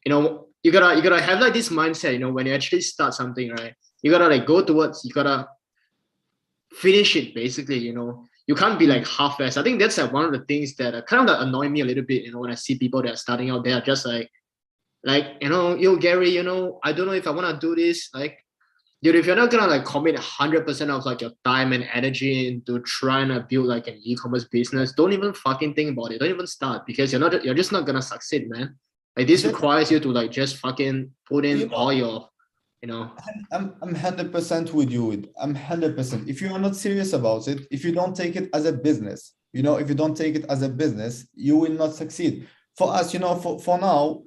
you gotta have like this mindset, when you actually start something, right? You gotta like go towards, you gotta finish it basically. You can't be like half-assed. I think that's like one of the things that kind of annoy me a little bit, when I see people that are starting out, they are just like, yo, Gary, I don't know if I want to do this. Like, dude, if you're not gonna like commit 100% of like your time and energy into trying to build like an e-commerce business, don't even fucking think about it. Don't even start, because you're just not gonna succeed, man. Like this Exactly. requires you to like just fucking put in You know, all your, you know. I'm 100% with you. I'm 100%. If you are not serious about it, if you don't take it as a business, if you don't take it as a business, you will not succeed. For us, for now,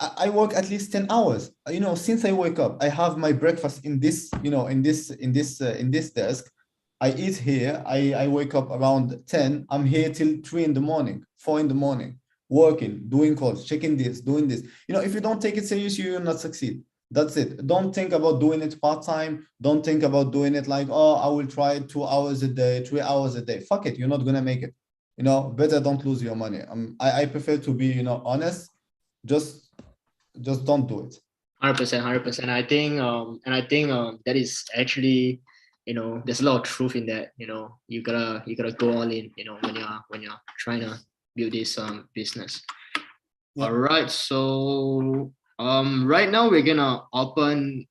I work at least 10 hours. Since I wake up, I have my breakfast in this, in this desk. I eat here. I wake up around 10. I'm here till 3 in the morning, 4 in the morning, working, doing calls, checking this, doing this. If you don't take it serious, you will not succeed. That's it. Don't think about doing it part-time. Don't think about doing it like, oh, I will try 2 hours a day, 3 hours a day. Fuck it. You're not going to make it. Better don't lose your money. I prefer to be, honest. Just don't do it. 100%, 100%. I think that is actually, there's a lot of truth in that. You gotta go all in. When you're trying to build this business. Yeah. All right. So right now we're gonna open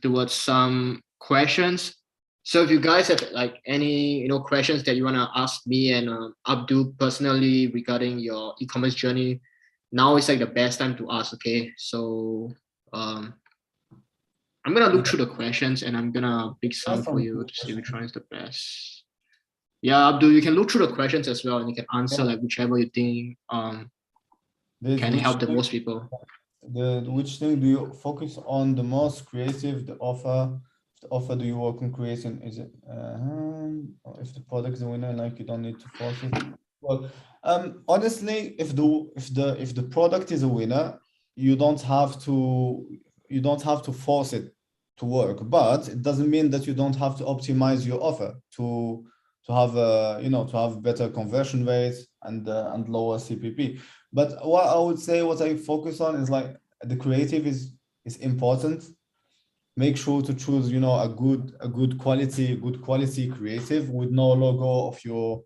towards some questions. So if you guys have like any questions that you wanna ask me and Abdou personally regarding your e-commerce journey, now is like the best time to ask. Okay, so I'm gonna look through the questions and I'm gonna pick some for you to see which one is the best. Yeah, Abdul, you can look through the questions as well and you can answer like whichever you think can help the most people. Which thing do you focus on the most? Creative, the offer do you work on creating? Is it if the product is a winner, like you don't need to force it? Well, honestly, if the product is a winner, you don't have to force it to work, but it doesn't mean that you don't have to optimize your offer to have to have better conversion rates and lower CPP. But what I would say, what I focus on is like the creative is important. Make sure to choose a good quality creative with no logo of your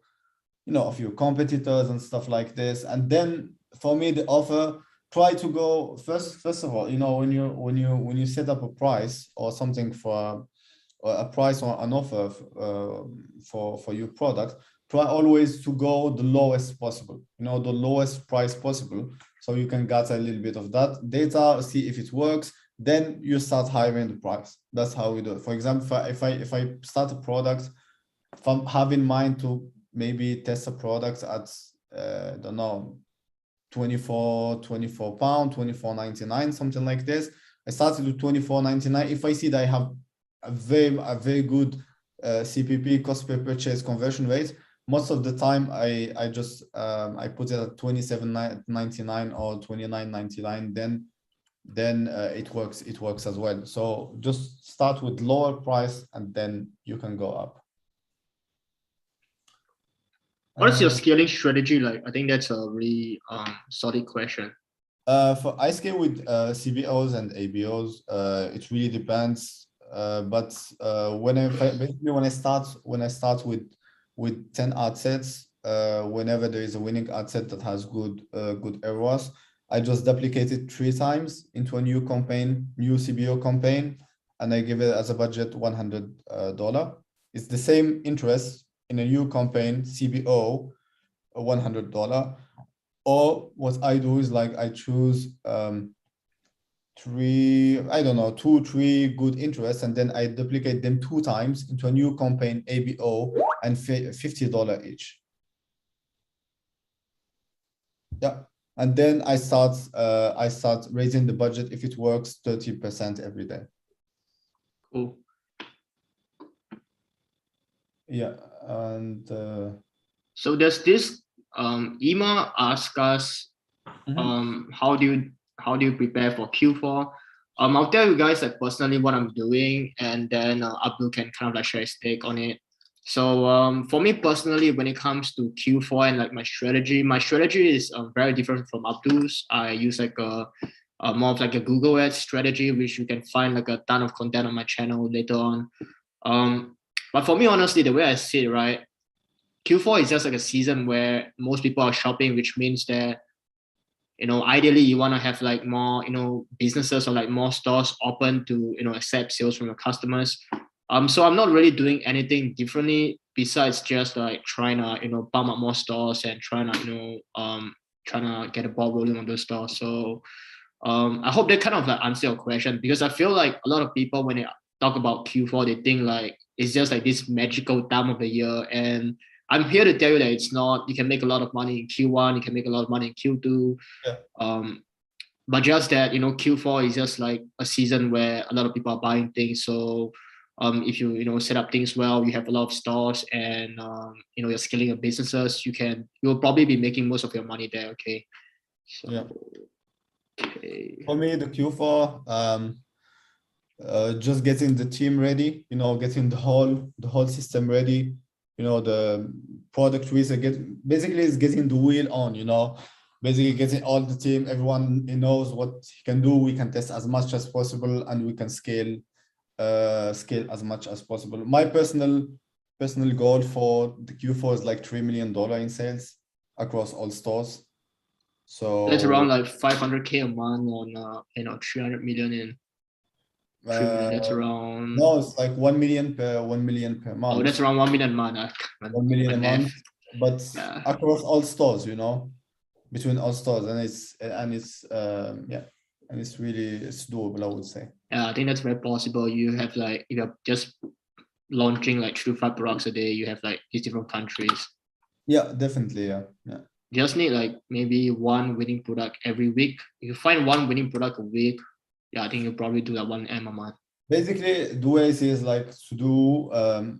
of your competitors and stuff like this. And then for me, the offer, try to go first of all, when you set up a price or something for a price or an offer for your product, try always to go the lowest possible, the lowest price possible, so you can get a little bit of that data, see if it works, then you start hiring the price. That's how we do it. For example, if I start a product, if I have in mind to maybe test a product at I don't know, 24 pound, 24.99, something like this. I started with 24.99. If I see that I have a very good CPP, cost per purchase conversion rate, most of the time I just I put it at 27.99 or 29.99. Then it works as well. So just start with lower price and then you can go up. What is your scaling strategy like? I think that's a really solid question. I scale with CBOs and ABOs. It really depends. But when I start with 10 ad sets, whenever there is a winning ad set that has good errors, I just duplicate it 3 times into a new CBO campaign, and I give it as a budget $100. It's the same interest in a new campaign, CBO, $100. Or what I do is like I choose 2, 3 good interests, and then I duplicate them 2 times into a new campaign, ABO, and $50 each. Yeah, and then I start raising the budget if it works 30% every day. Cool. Yeah, and so does this Ema ask us how do you prepare for Q4? I'll tell you guys like personally what I'm doing, and then Abdul can kind of like share his take on it. So for me personally, when it comes to Q4 and like my strategy is very different from Abdul's. I use like a more of like a Google Ads strategy, which you can find like a ton of content on my channel later on. But for me, honestly, the way I see it, right, Q4 is just like a season where most people are shopping, which means that ideally you want to have like more, businesses or like more stores open to, accept sales from your customers. So I'm not really doing anything differently besides just like trying to, bump up more stores and trying to get a ball rolling on those stores. So I hope that kind of like answer your question, because I feel like a lot of people, when they talk about Q4, they think like it's just like this magical time of the year. And I'm here to tell you that it's not. You can make a lot of money in Q1, you can make a lot of money in Q2. Yeah. But just that, Q4 is just like a season where a lot of people are buying things. So if you set up things well, you have a lot of stores, and you're scaling your businesses, you'll probably be making most of your money there. Okay. So, Yeah. okay. For me, the Q4, just getting the team ready, getting the whole system ready, the product research, basically is getting the wheel on, basically getting all the team, everyone knows what he can do. We can test as much as possible, and we can scale as much as possible. My personal goal for the Q4 is like $3 million in sales across all stores. So that's around like 500K a month on 300 million in 3 million. That's around, no, it's like 1 million per month. oh, that's around 1 million a month. 1 million a month, but Yeah. across all stores, between all stores, and it's really doable, I would say. Yeah, I think that's very possible. You have like, if you're just launching like 3 to 5 products a day, you have like these different countries. Yeah, definitely. Yeah. You just need like maybe one winning product every week. If you find one winning product a week, yeah, I think you'll probably do that 1M a month. Basically, the way it is like to do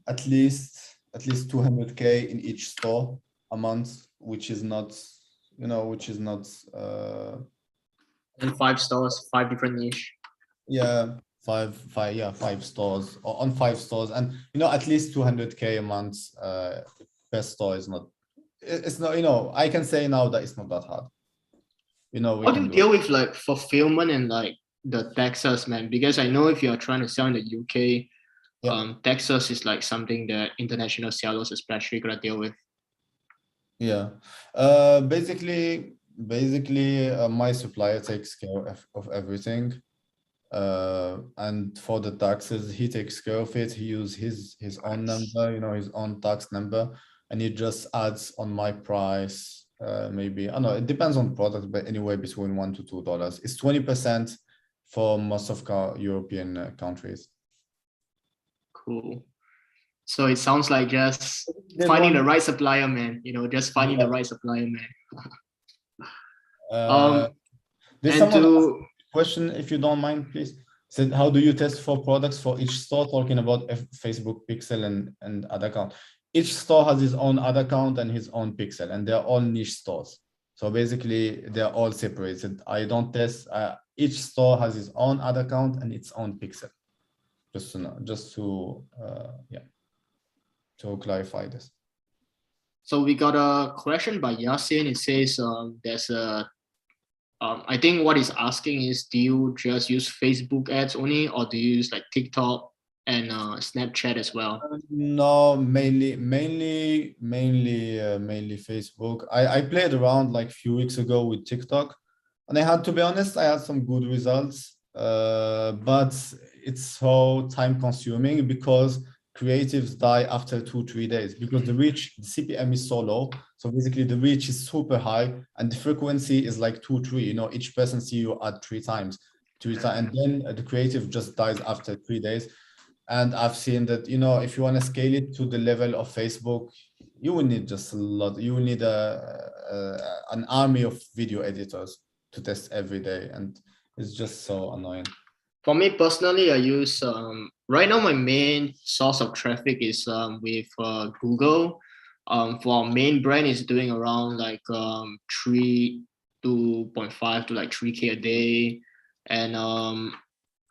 at least 200K in each store a month, which is not. And 5 stores, 5 different niche. Yeah, five stores, or on 5 stores, and at least 200K a month per store is not. It's not. I can say now that it's not that hard. How do you deal with like fulfillment and like the taxes, man? Because I know if you're trying to sell in the UK, taxes is like something that international sellers especially gotta deal with. Yeah. Basically, my supplier takes care of everything. And for the taxes, he takes care of it. He uses his own number, his own tax number, and he just adds on my price. Maybe, I don't know, it depends on the product, but anywhere between $1 to $2. It's 20% for most of European countries. Cool. So it sounds like just finding the right supplier, man. Just finding the right supplier, man. There's someone question, if you don't mind, please. Said, how do you test for products for each store? Talking about Facebook pixel and ad account. Each store has his own ad account and his own pixel, and they're all niche stores. So basically, they're all separated. I don't test. Each store has his own ad account and its own pixel. Just to know, to clarify this. So we got a question by Yasin. It says there's a. I think what he's asking is, do you just use Facebook ads only, or do you use like TikTok and Snapchat as well? No, mainly Facebook. I played around like a few weeks ago with TikTok, and to be honest, I had some good results. But it's so time consuming because creatives die after 2-3 days, because the CPM is so low. So basically the reach is super high and the frequency is like 2-3, each person see you ad 3 times, and then the creative just dies after 3 days. And I've seen that, if you want to scale it to the level of Facebook, you will need just a lot. You will need an army of video editors to test every day, and it's just so annoying. For me personally, I use right now my main source of traffic is with Google. For our main brand is doing around like 2.5 to like 3K a day. And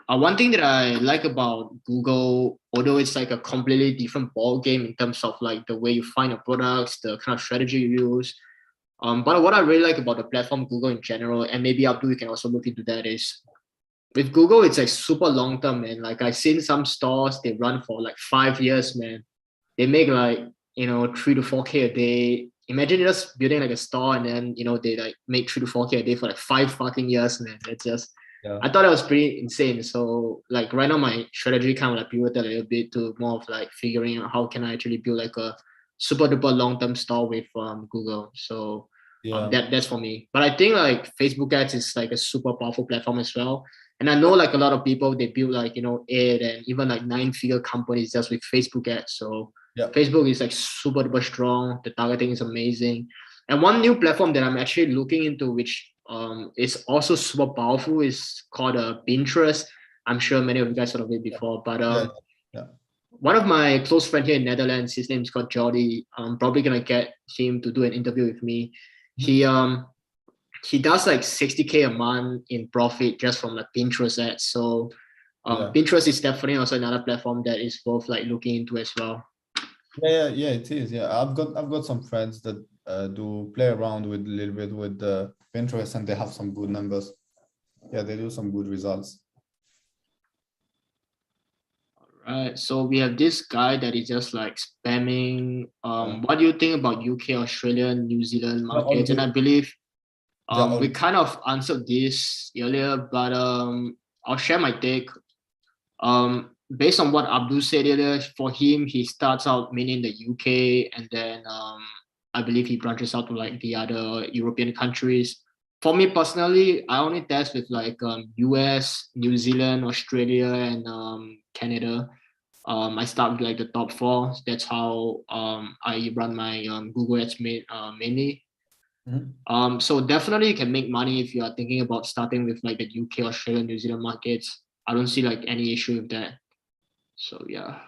one thing that I like about Google, although it's like a completely different ball game in terms of like the way you find your products, the kind of strategy you use. But what I really like about the platform Google in general, and maybe Abdou, you can also look into that, is with Google, it's like super long term, man. Like I've seen some stores, they run for like 5 years, man. They make like, 3 to 4K a day. imagine just building like a store and then they like make 3 to 4K a day for like 5 fucking years, man. It's just I thought that was pretty insane. So like right now my strategy kind of like pivoted a little bit to more of like figuring out how can I actually build like a super duper long-term store with Google. So that's for me. But I think like Facebook ads is like a super powerful platform as well. And I know like a lot of people, they build like 8 and even like 9-figure companies just with Facebook ads. So Facebook is like super duper strong. The targeting is amazing. And one new platform that I'm actually looking into, which is also super powerful, is called Pinterest. I'm sure many of you guys heard of it before, but one of my close friends here in Netherlands, his name is called Jordi. I'm probably gonna get him to do an interview with me. He does like 60K a month in profit just from like Pinterest ads. So Pinterest is definitely also another platform that is worth like looking into as well. Yeah, it is. Yeah, I've got some friends that do play around with a little bit with Pinterest, and they have some good numbers. Yeah, they do some good results. All right, so we have this guy that is just like spamming. What do you think about UK, Australia, New Zealand markets? And I believe we kind of answered this earlier, but I'll share my take. Based on what Abdou said earlier, for him, he starts out mainly in the UK, and then I believe he branches out to like the other European countries. For me personally, I only test with like US, New Zealand, Australia, and Canada. I start with like the top 4. That's how I run my Google Ads mainly. So definitely you can make money if you are thinking about starting with like the UK, Australia, New Zealand markets. I don't see like any issue with that. So yeah.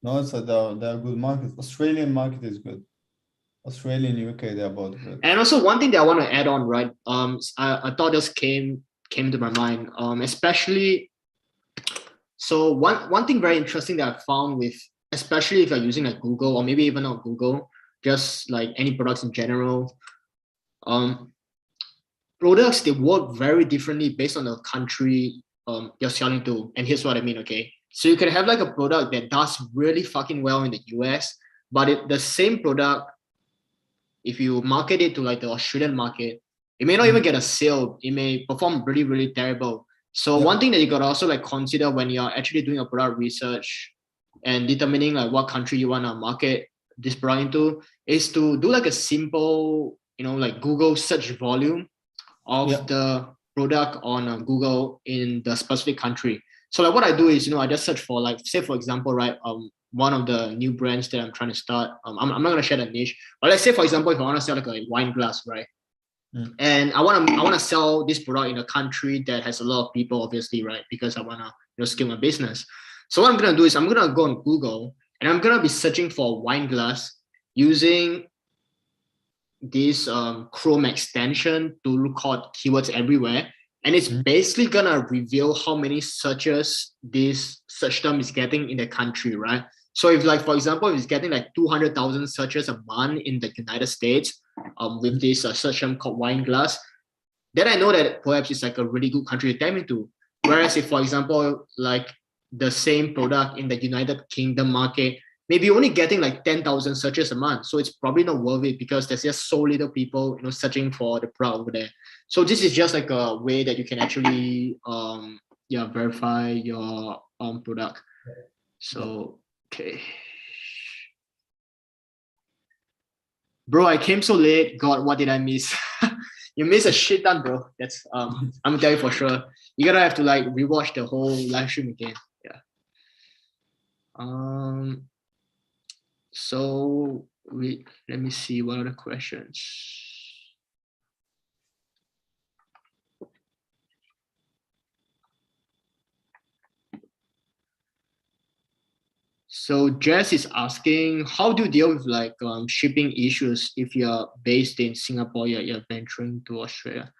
No, so they're good markets. Australian market is good. Australian, UK, they're both good. And also one thing that I want to add on, right? I thought this came to my mind, especially. So one thing very interesting that I found with, especially if you're using like Google or maybe even not Google, just like any products in general, products, they work very differently based on the country you're selling to. And here's what I mean, okay? So you can have like a product that does really fucking well in the US, but the same product, if you market it to like the Australian market, it may not even get a sale. It may perform really, really terrible. So one thing that you got to also like consider when you're actually doing a product research and determining like what country you want to market this product into is to do like a simple, like Google search volume of the product on Google in the specific country. So like what I do is, I just search for like, say for example, right, one of the new brands that I'm trying to start. I'm not going to share the niche, but let's say for example, if I want to sell like a wine glass, right? And I want to sell this product in a country that has a lot of people, obviously, right? Because I want to scale my business. So what I'm going to do is I'm going to go on Google and I'm going to be searching for wine glass using this Chrome extension to look out keywords everywhere. And it's basically going to reveal how many searches this search term is getting in the country, right? So if like, for example, if it's getting like 200,000 searches a month in the United States with this search term called wine glass, then I know that perhaps it's like a really good country to tap into. Whereas if, for example, like the same product in the United Kingdom market, maybe only getting like 10,000 searches a month. So it's probably not worth it because there's just so little people, searching for the product over there. So this is just like a way that you can actually, verify your product. So, okay. Bro, I came so late. God, what did I miss? You missed a shit ton, bro. That's I'm gonna tell you for sure. You're gonna have to like rewatch the whole live stream again. Yeah. So let me see what are the questions. So Jess is asking, how do you deal with like shipping issues if you're based in Singapore, you're venturing to Australia?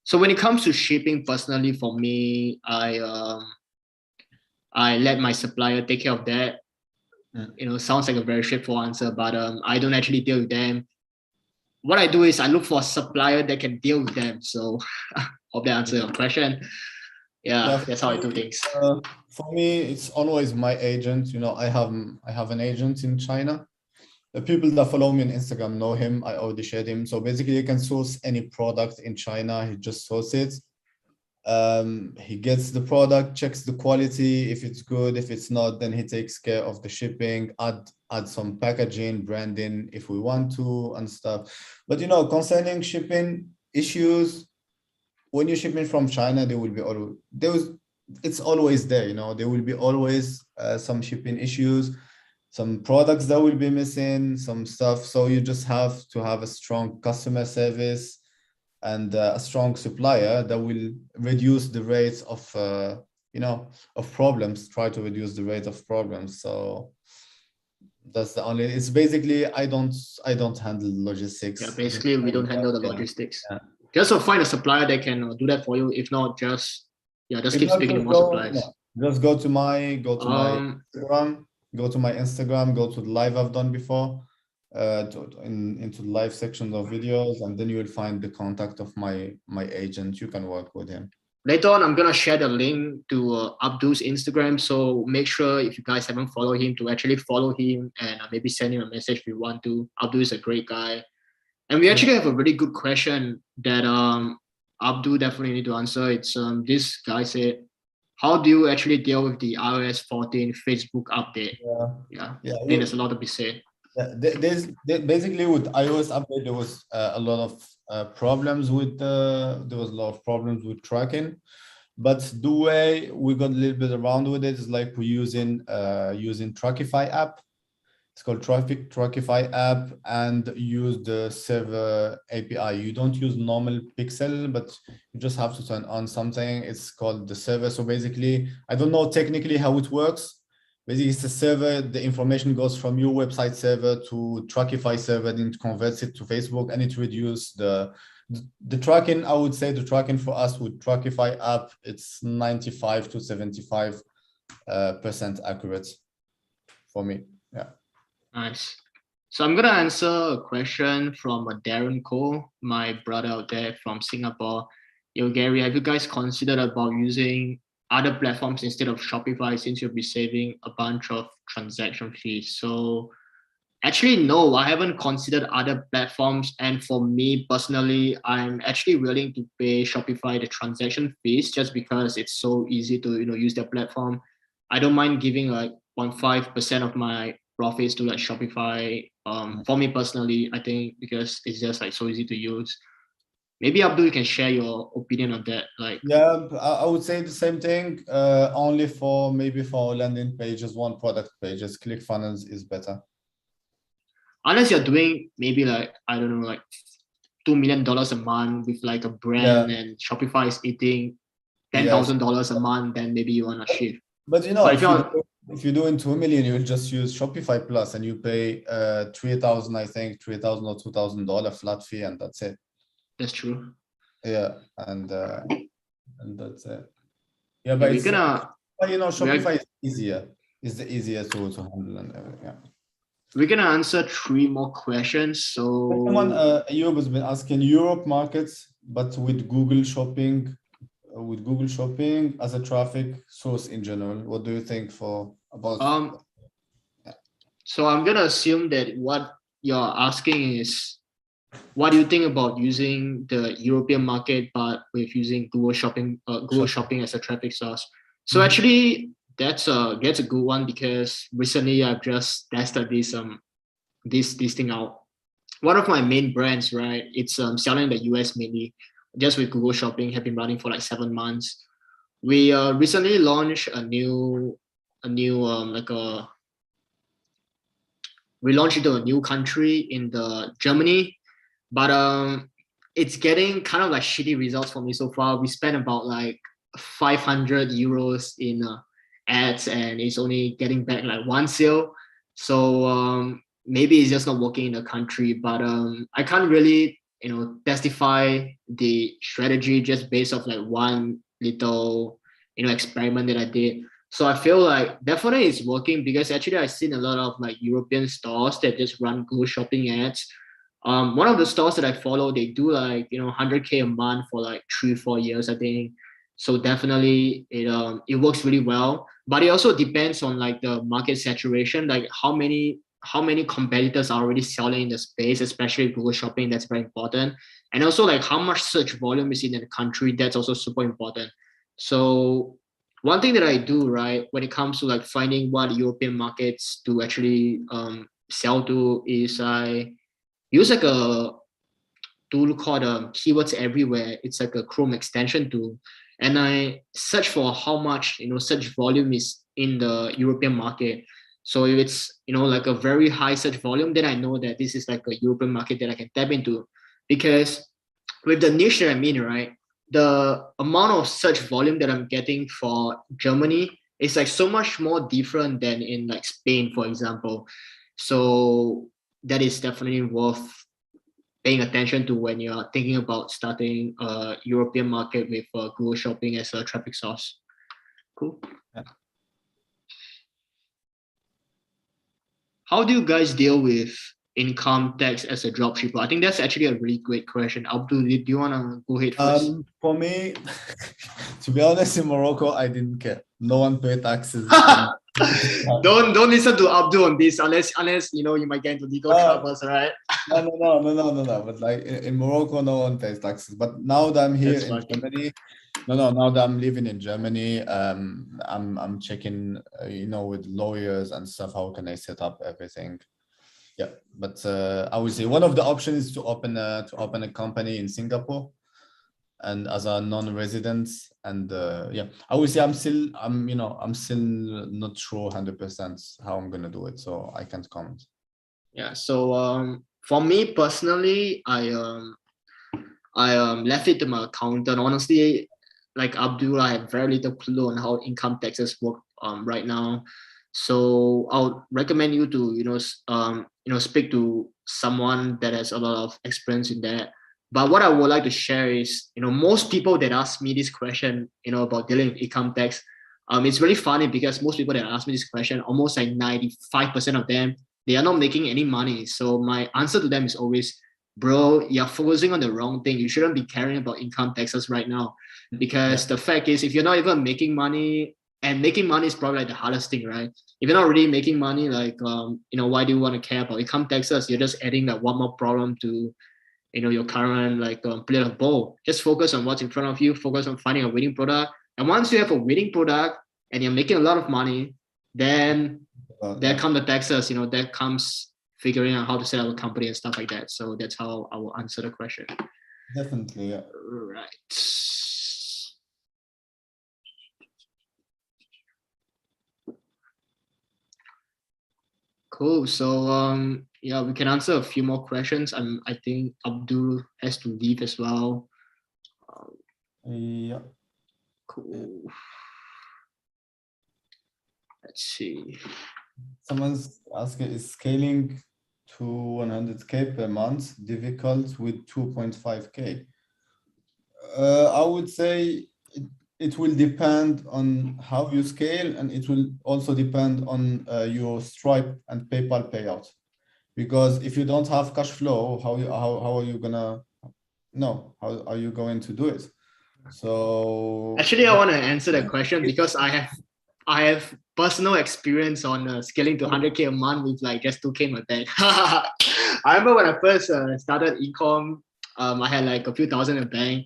So when it comes to shipping, personally for me, I let my supplier take care of that. Sounds like a very straightforward answer, but I don't actually deal with them. What I do is I look for a supplier that can deal with them. So hope that answers your question. Yeah, that's how I do things. For me, it's always my agent. I have an agent in China The people that follow me on Instagram know him. I already shared him. So basically, you can source any product in China. He just sources it. He gets the product, checks the quality. If it's good, if it's not, then he takes care of the shipping, add some packaging, branding if we want to and stuff. But concerning shipping issues, when you're shipping from China, it's always there. There will be always some shipping issues, some products that will be missing, some stuff. So you just have to have a strong customer service and a strong supplier that will reduce the rates of of problems, try to reduce the rate of problems. So that's the only, it's basically I don't handle logistics. Yeah, basically we don't handle the logistics. Yeah. Just find a supplier that can do that for you. If not, just keep speaking to more suppliers. Just go to my Instagram, go to the live I've done before, into the live sections of videos, and then you will find the contact of my agent. You can work with him. Later on, I'm gonna share the link to Abdou's Instagram. So make sure if you guys haven't followed him to actually follow him and maybe send him a message if you want to. Abdou is a great guy, and we actually have a really good question that Abdou definitely need to answer. It's this guy said, how do you actually deal with the iOS 14 Facebook update? Yeah. I think there's a lot to be said. There's basically with iOS update, there was a lot of problems with tracking, but the way we got a little bit around with it is like we're using Trackify app. It's called Trackify app, and use the server API. You don't use normal Pixel, but you just have to turn on something. It's called the server. So basically, I don't know technically how it works. Basically, it's a server. The information goes from your website server to Trackify server, then it converts it to Facebook, and it reduces the tracking. I would say the tracking for us with Trackify app, it's 95 to 75% accurate for me. Yeah. Nice. So I'm gonna answer a question from Darren Cole, my brother out there from Singapore. Yo, Gary, have you guys considered about using other platforms instead of Shopify, since you'll be saving a bunch of transaction fees? So actually, no, I haven't considered other platforms. And for me personally, I'm actually willing to pay Shopify the transaction fees just because it's so easy to use their platform. I don't mind giving like 0.5% of my profits to like Shopify. For me personally, I think because it's just like so easy to use. Maybe Abdul, you can share your opinion on that. Like, yeah, I would say the same thing. Only for landing pages, one product pages, ClickFunnels is better. Unless you're doing maybe like, I don't know, like $2 million a month with like a brand, and Shopify is eating $10,000 a month, then maybe you want to shift. But if you're doing 2 million, you'll just use Shopify Plus and you pay $3,000, I think $3,000 or $2,000 flat fee, and that's it. That's true. Yeah, and that's it. Yeah, but Shopify is easier. It's the easiest to handle and everything. Yeah. We're gonna answer 3 more questions. So someone Ayub has been asking Europe markets, but with Google Shopping as a traffic source in general. What do you think about? So I'm gonna assume that what you're asking is, what do you think about using the European market, but with using Google Shopping as a traffic source? So actually, that's a good one, because recently I've just tested this thing out. One of my main brands, right? It's selling in the US mainly, just with Google Shopping, have been running for like 7 months. We recently launched we launched into a new country in the Germany, but it's getting kind of like shitty results for me so far. We spent about like 500 euros in ads, and it's only getting back like 1 sale. So maybe it's just not working in the country, but I can't really testify the strategy just based off like one little experiment that I did. So I feel like definitely it's working, because actually I've seen a lot of like European stores that just run Google Shopping ads. One of the stores that I follow, they do like 100K a month for like 3-4 years, I think. So definitely it works really well, but it also depends on like the market saturation, like how many how many competitors are already selling in the space, especially Google Shopping. That's very important. And also like how much search volume is in the country. That's also super important. So one thing that I do, right, when it comes to like finding what European markets to actually sell to is I use like a tool called Keywords Everywhere. It's like a Chrome extension tool. And I search for how much, search volume is in the European market. So if it's, like a very high search volume, then I know that this is like a European market that I can tap into. Because with the niche that I'm in, right, the amount of search volume that I'm getting for Germany is like so much more different than in like Spain, for example. So that is definitely worth paying attention to when you're thinking about starting a European market with Google Shopping as a traffic source. Cool. Yeah. How do you guys deal with income tax as a dropshipper? I think that's actually a really great question. Abdou, do you want to go ahead first? For me, to be honest, in Morocco, I didn't care. No one paid taxes. Don't listen to Abdou on this unless you might get into legal troubles, right? No. But like in Morocco, no one pays taxes. But now that I'm here in Germany, now that I'm living in Germany, I'm checking, with lawyers and stuff. How can I set up everything? Yeah, but I would say one of the options is to open a company in Singapore, and as a non-resident, and yeah, I would say I'm still not sure 100% how I'm gonna do it, so I can't comment. Yeah. So for me personally, I left it to my accountant. Honestly, like Abdul, I have very little clue on how income taxes work right now. So I'll recommend you to speak to someone that has a lot of experience in that. But what I would like to share is, most people that ask me this question, about dealing with income tax, it's really funny because most people that ask me this question, almost like 95% of them, they are not making any money. So my answer to them is always, bro, you're focusing on the wrong thing. You shouldn't be caring about income taxes right now, because the fact is, if you're not even making money, and making money is probably like the hardest thing, right? If you're not really making money, like why do you want to care about income taxes? You're just adding like one more problem to your current like plate of bowl. Just focus on what's in front of you. Focus on finding a winning product. And once you have a winning product and you're making a lot of money, then there come the taxes. That comes figuring out how to set up a company and stuff like that. So that's how I will answer the question. Definitely, yeah. Right. Cool. So yeah, we can answer a few more questions. I think Abdul has to leave as well. Yeah. Cool. Let's see. Someone's asking, is scaling to 100K per month difficult with 2.5K? I would say it will depend on how you scale, and it will also depend on your Stripe and PayPal payout. Because if you don't have cash flow, how are you gonna how are you going to do it? So actually, I want to answer that question because I have personal experience on scaling to 100K a month with like just 2K in my bank. I remember when I first started ecom, I had like a few thousand in the bank,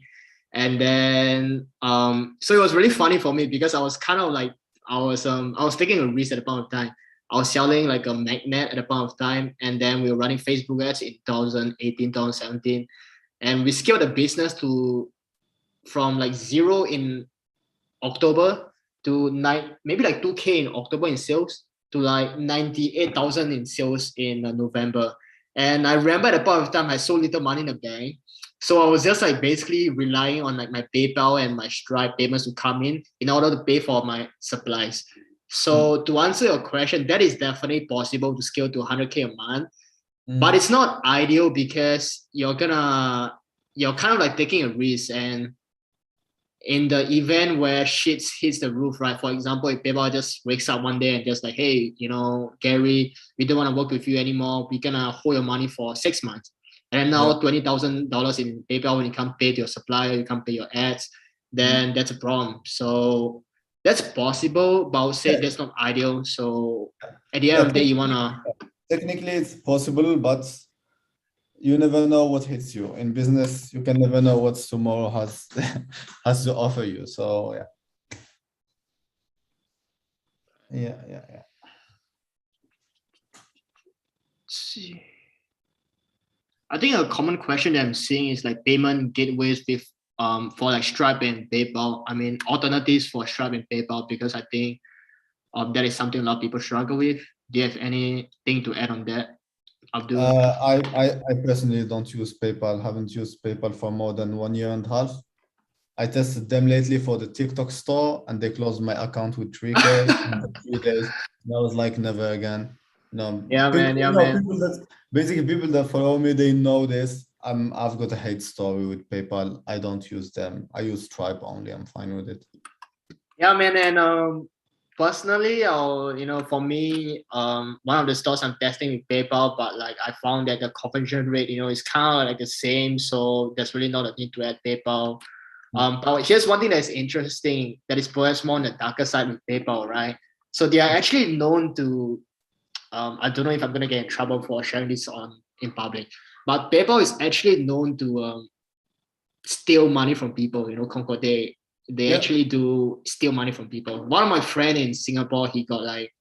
and then so it was really funny for me because I was kind of like I was taking a risk at the point of time. I was selling like a magnet at the point of time, and then we were running Facebook ads in 2018, 2017, and we scaled the business from like 0 in October to maybe like 2K in October in sales to like 98,000 in sales in November. And I remember at the point of time, I had so little money in the bank. So I was just like basically relying on like my PayPal and my Stripe payments to come in order to pay for my supplies. So to answer your question, that is definitely possible to scale to 100K a month, but it's not ideal because you're kind of like taking a risk. And in the event where shit hits the roof, right? For example, if PayPal just wakes up one day and just like, hey, Gary, we don't want to work with you anymore. We're gonna hold your money for 6 months. And then now $20,000 in PayPal, when you can't pay to your supplier, you can't pay your ads, then that's a problem. So that's possible, but I would say that's not ideal. So at the end of the day, you wanna technically it's possible, but you never know what hits you in business. You can never know what tomorrow has has to offer you. So yeah. Let's see. I think a common question that I'm seeing is like payment gateways with for like Stripe and PayPal. I mean alternatives for Stripe and PayPal, because I think that is something a lot of people struggle with. Do you have anything to add on that, Abdul? I personally don't use PayPal. Haven't used PayPal for more than 1.5 years. I tested them lately for the TikTok store, and they closed my account with 3K in 3 days. And I was like, never again. No, Yeah, man. Yeah, man. people that basically people that follow me, they know this. I've got a hate story with PayPal. I don't use them. I use Stripe only. I'm fine with it. Yeah, man. And personally, for me, one of the stores I'm testing with PayPal, but like I found that the conversion rate, is kind of like the same. So there's really not a need to add PayPal. But here's one thing that's interesting that is perhaps more on the darker side with PayPal, right? So they are actually known to, I don't know if I'm gonna get in trouble for sharing this in public, but PayPal is actually known to steal money from people. Concord, they actually do steal money from people. One of my friend in Singapore, he got like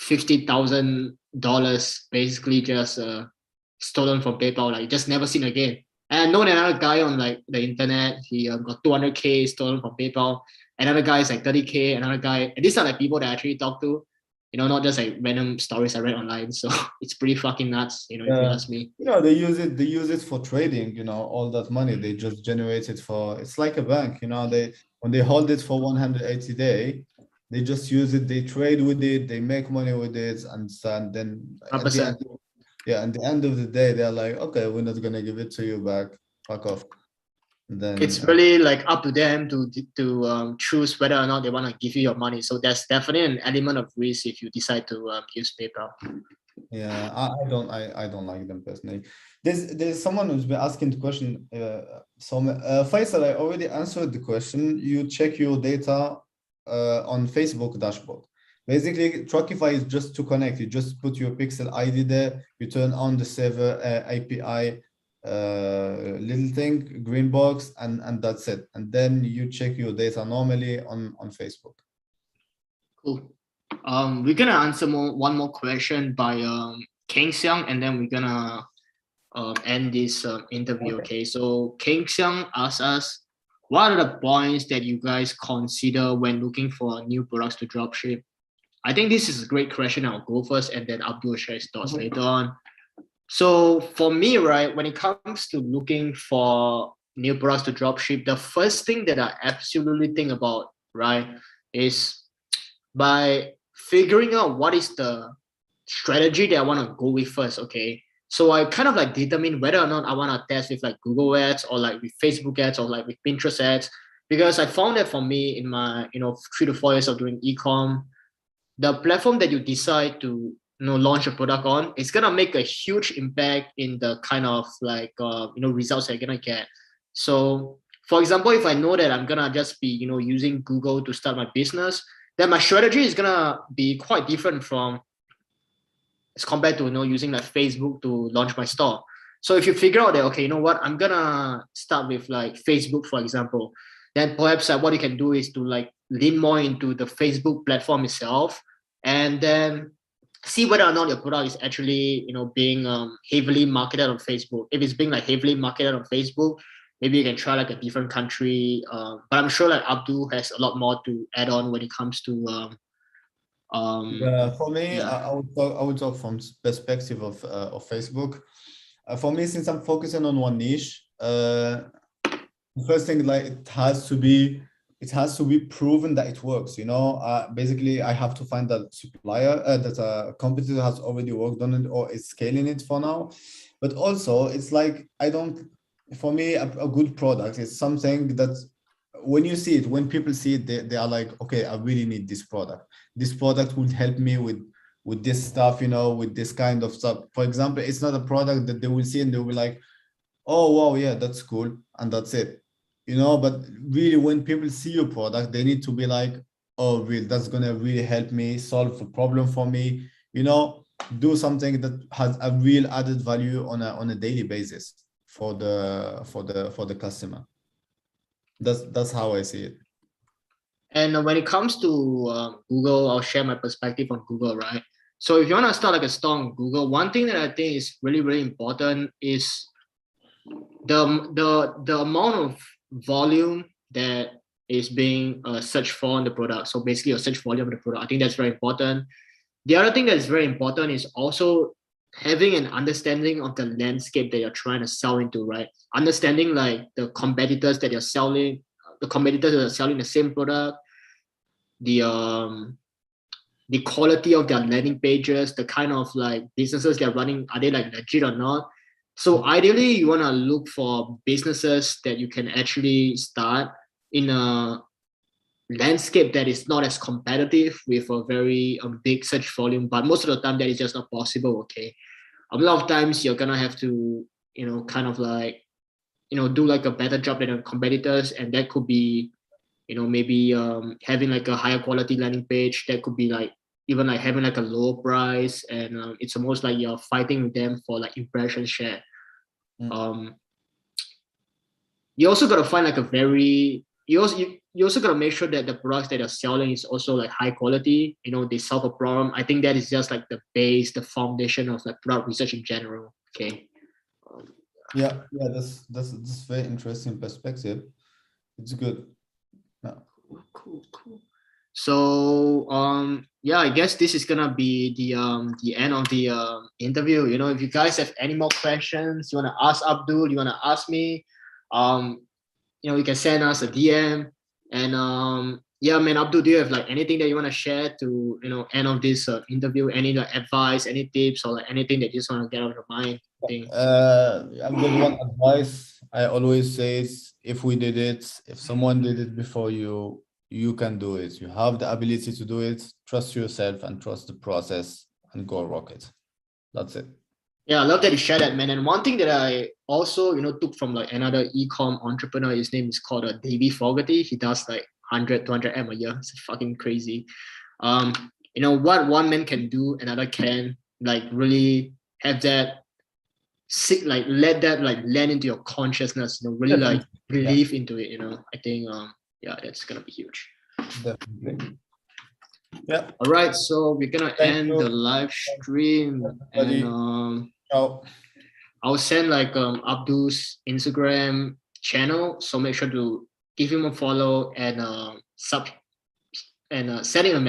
$50,000 basically just stolen from PayPal, like just never seen again. And I know another guy on like the internet, he got 200K stolen from PayPal. Another guy is like 30K. Another guy, and these are like people that I actually talk to, not just like random stories I read online. So it's pretty fucking nuts, if you ask me. They use it for trading, all that money they just generate it for, it's like a bank, when they hold it for 180 days, they just use it, they trade with it, they make money with it, and then at the end of the day, they're like, okay, we're not gonna give it to you back, fuck off. Then it's really like up to them to choose whether or not they want to give you your money. So there's definitely an element of risk if you decide to use PayPal. Yeah, I don't like them personally. There's someone who's been asking the question. Faisal, I already answered the question. You check your data on Facebook dashboard. Basically, Truckify is just to connect. You just put your Pixel ID there. You turn on the server API little thing, green box, and that's it. And then you check your data normally on Facebook. Cool. We're gonna answer one more question by King Xiang, and then we're gonna end this interview. Okay. So King Xiang asks us, what are the points that you guys consider when looking for new products to dropship? I think this is a great question. I'll go first, and then Abdul will share his thoughts later on. So for me, right, when it comes to looking for new products to dropship, the first thing that I absolutely think about, right, is by figuring out what is the strategy that I want to go with first. Okay. So I kind of like determine whether or not I want to test with like Google ads or like with Facebook ads or like with Pinterest ads, because I found that for me in my 3 to 4 years of doing ecom, the platform that you decide to launch a product on, it's gonna make a huge impact in the kind of like results that you're gonna get. So for example, if I know that I'm gonna just be using Google to start my business, then my strategy is gonna be quite different from as compared to using like Facebook to launch my store. So if you figure out that, okay, you know what, I'm gonna start with like Facebook, for example, then perhaps what you can do is to like lean more into the Facebook platform itself, and then see whether or not your product is actually being heavily marketed on Facebook. If it's being like heavily marketed on Facebook, maybe you can try like a different country. But I'm sure like Abdul has a lot more to add on when it comes to for me, I would talk from perspective of Facebook. For me, since I'm focusing on one niche, the first thing, like, it has to be proven that it works. Basically, I have to find that supplier that a competitor has already worked on it or is scaling it for now. But also, it's like for me, a good product is something that when you see it, when people see it, they are like, okay, I really need this product. This product will help me with this stuff, with this kind of stuff. For example, it's not a product that they will see and they will be like, oh, wow, yeah, that's cool. And that's it. But really, when people see your product, they need to be like, oh, really, that's going to really help me solve a problem for me. do something that has a real added value on a daily basis for the customer. That's how I see it. And when it comes to Google, I'll share my perspective on Google, right? So if you want to start like a store on Google, one thing that I think is really, really important is the amount of volume that is being searched for on the product. So basically a search volume of the product. I think that's very important. The other thing that's very important is also having an understanding of the landscape that you're trying to sell into, right? Understanding like the competitors that you're selling, the competitors that are selling the same product, the quality of their landing pages, the kind of like businesses they're running, are they like legit or not? So ideally, you want to look for businesses that you can actually start in a landscape that is not as competitive with a very big search volume, but most of the time that is just not possible. Okay, a lot of times you're gonna have to, kind of like, do like a better job than your competitors, and that could be, maybe having like a higher quality landing page. That could be like even like having like a lower price, and it's almost like you're fighting with them for like impression share. You also got to find like a very, you also got to make sure that the products that you're selling is also like high quality. They solve a problem. I think that is just like the base, the foundation of like product research in general. Okay. Yeah, that's very interesting perspective. It's good. Yeah. Cool. So yeah, I guess this is gonna be the end of the interview. If you guys have any more questions, you wanna ask Abdul, you wanna ask me, you can send us a DM. And yeah, man, Abdul, do you have like anything that you wanna share to end of this interview? Any like advice, any tips, or like anything that you just wanna get out of your mind? I've got one advice I always say is, if someone did it before you, you can do it. You have the ability to do it. Trust yourself and trust the process and go rock it. That's it. Yeah, I love that you shared that, man. And one thing that I also, took from like another e-com entrepreneur, his name is called Davey Fogarty. He does like 100, 200 M a year. It's fucking crazy. What one man can do, another can, like really have that, like let that like land into your consciousness, really like believe into it, I think, yeah, that's going to be huge. Definitely. Yeah. All right. So we're going to end the live stream. And I'll send like Abdul's Instagram channel. So make sure to give him a follow and send him a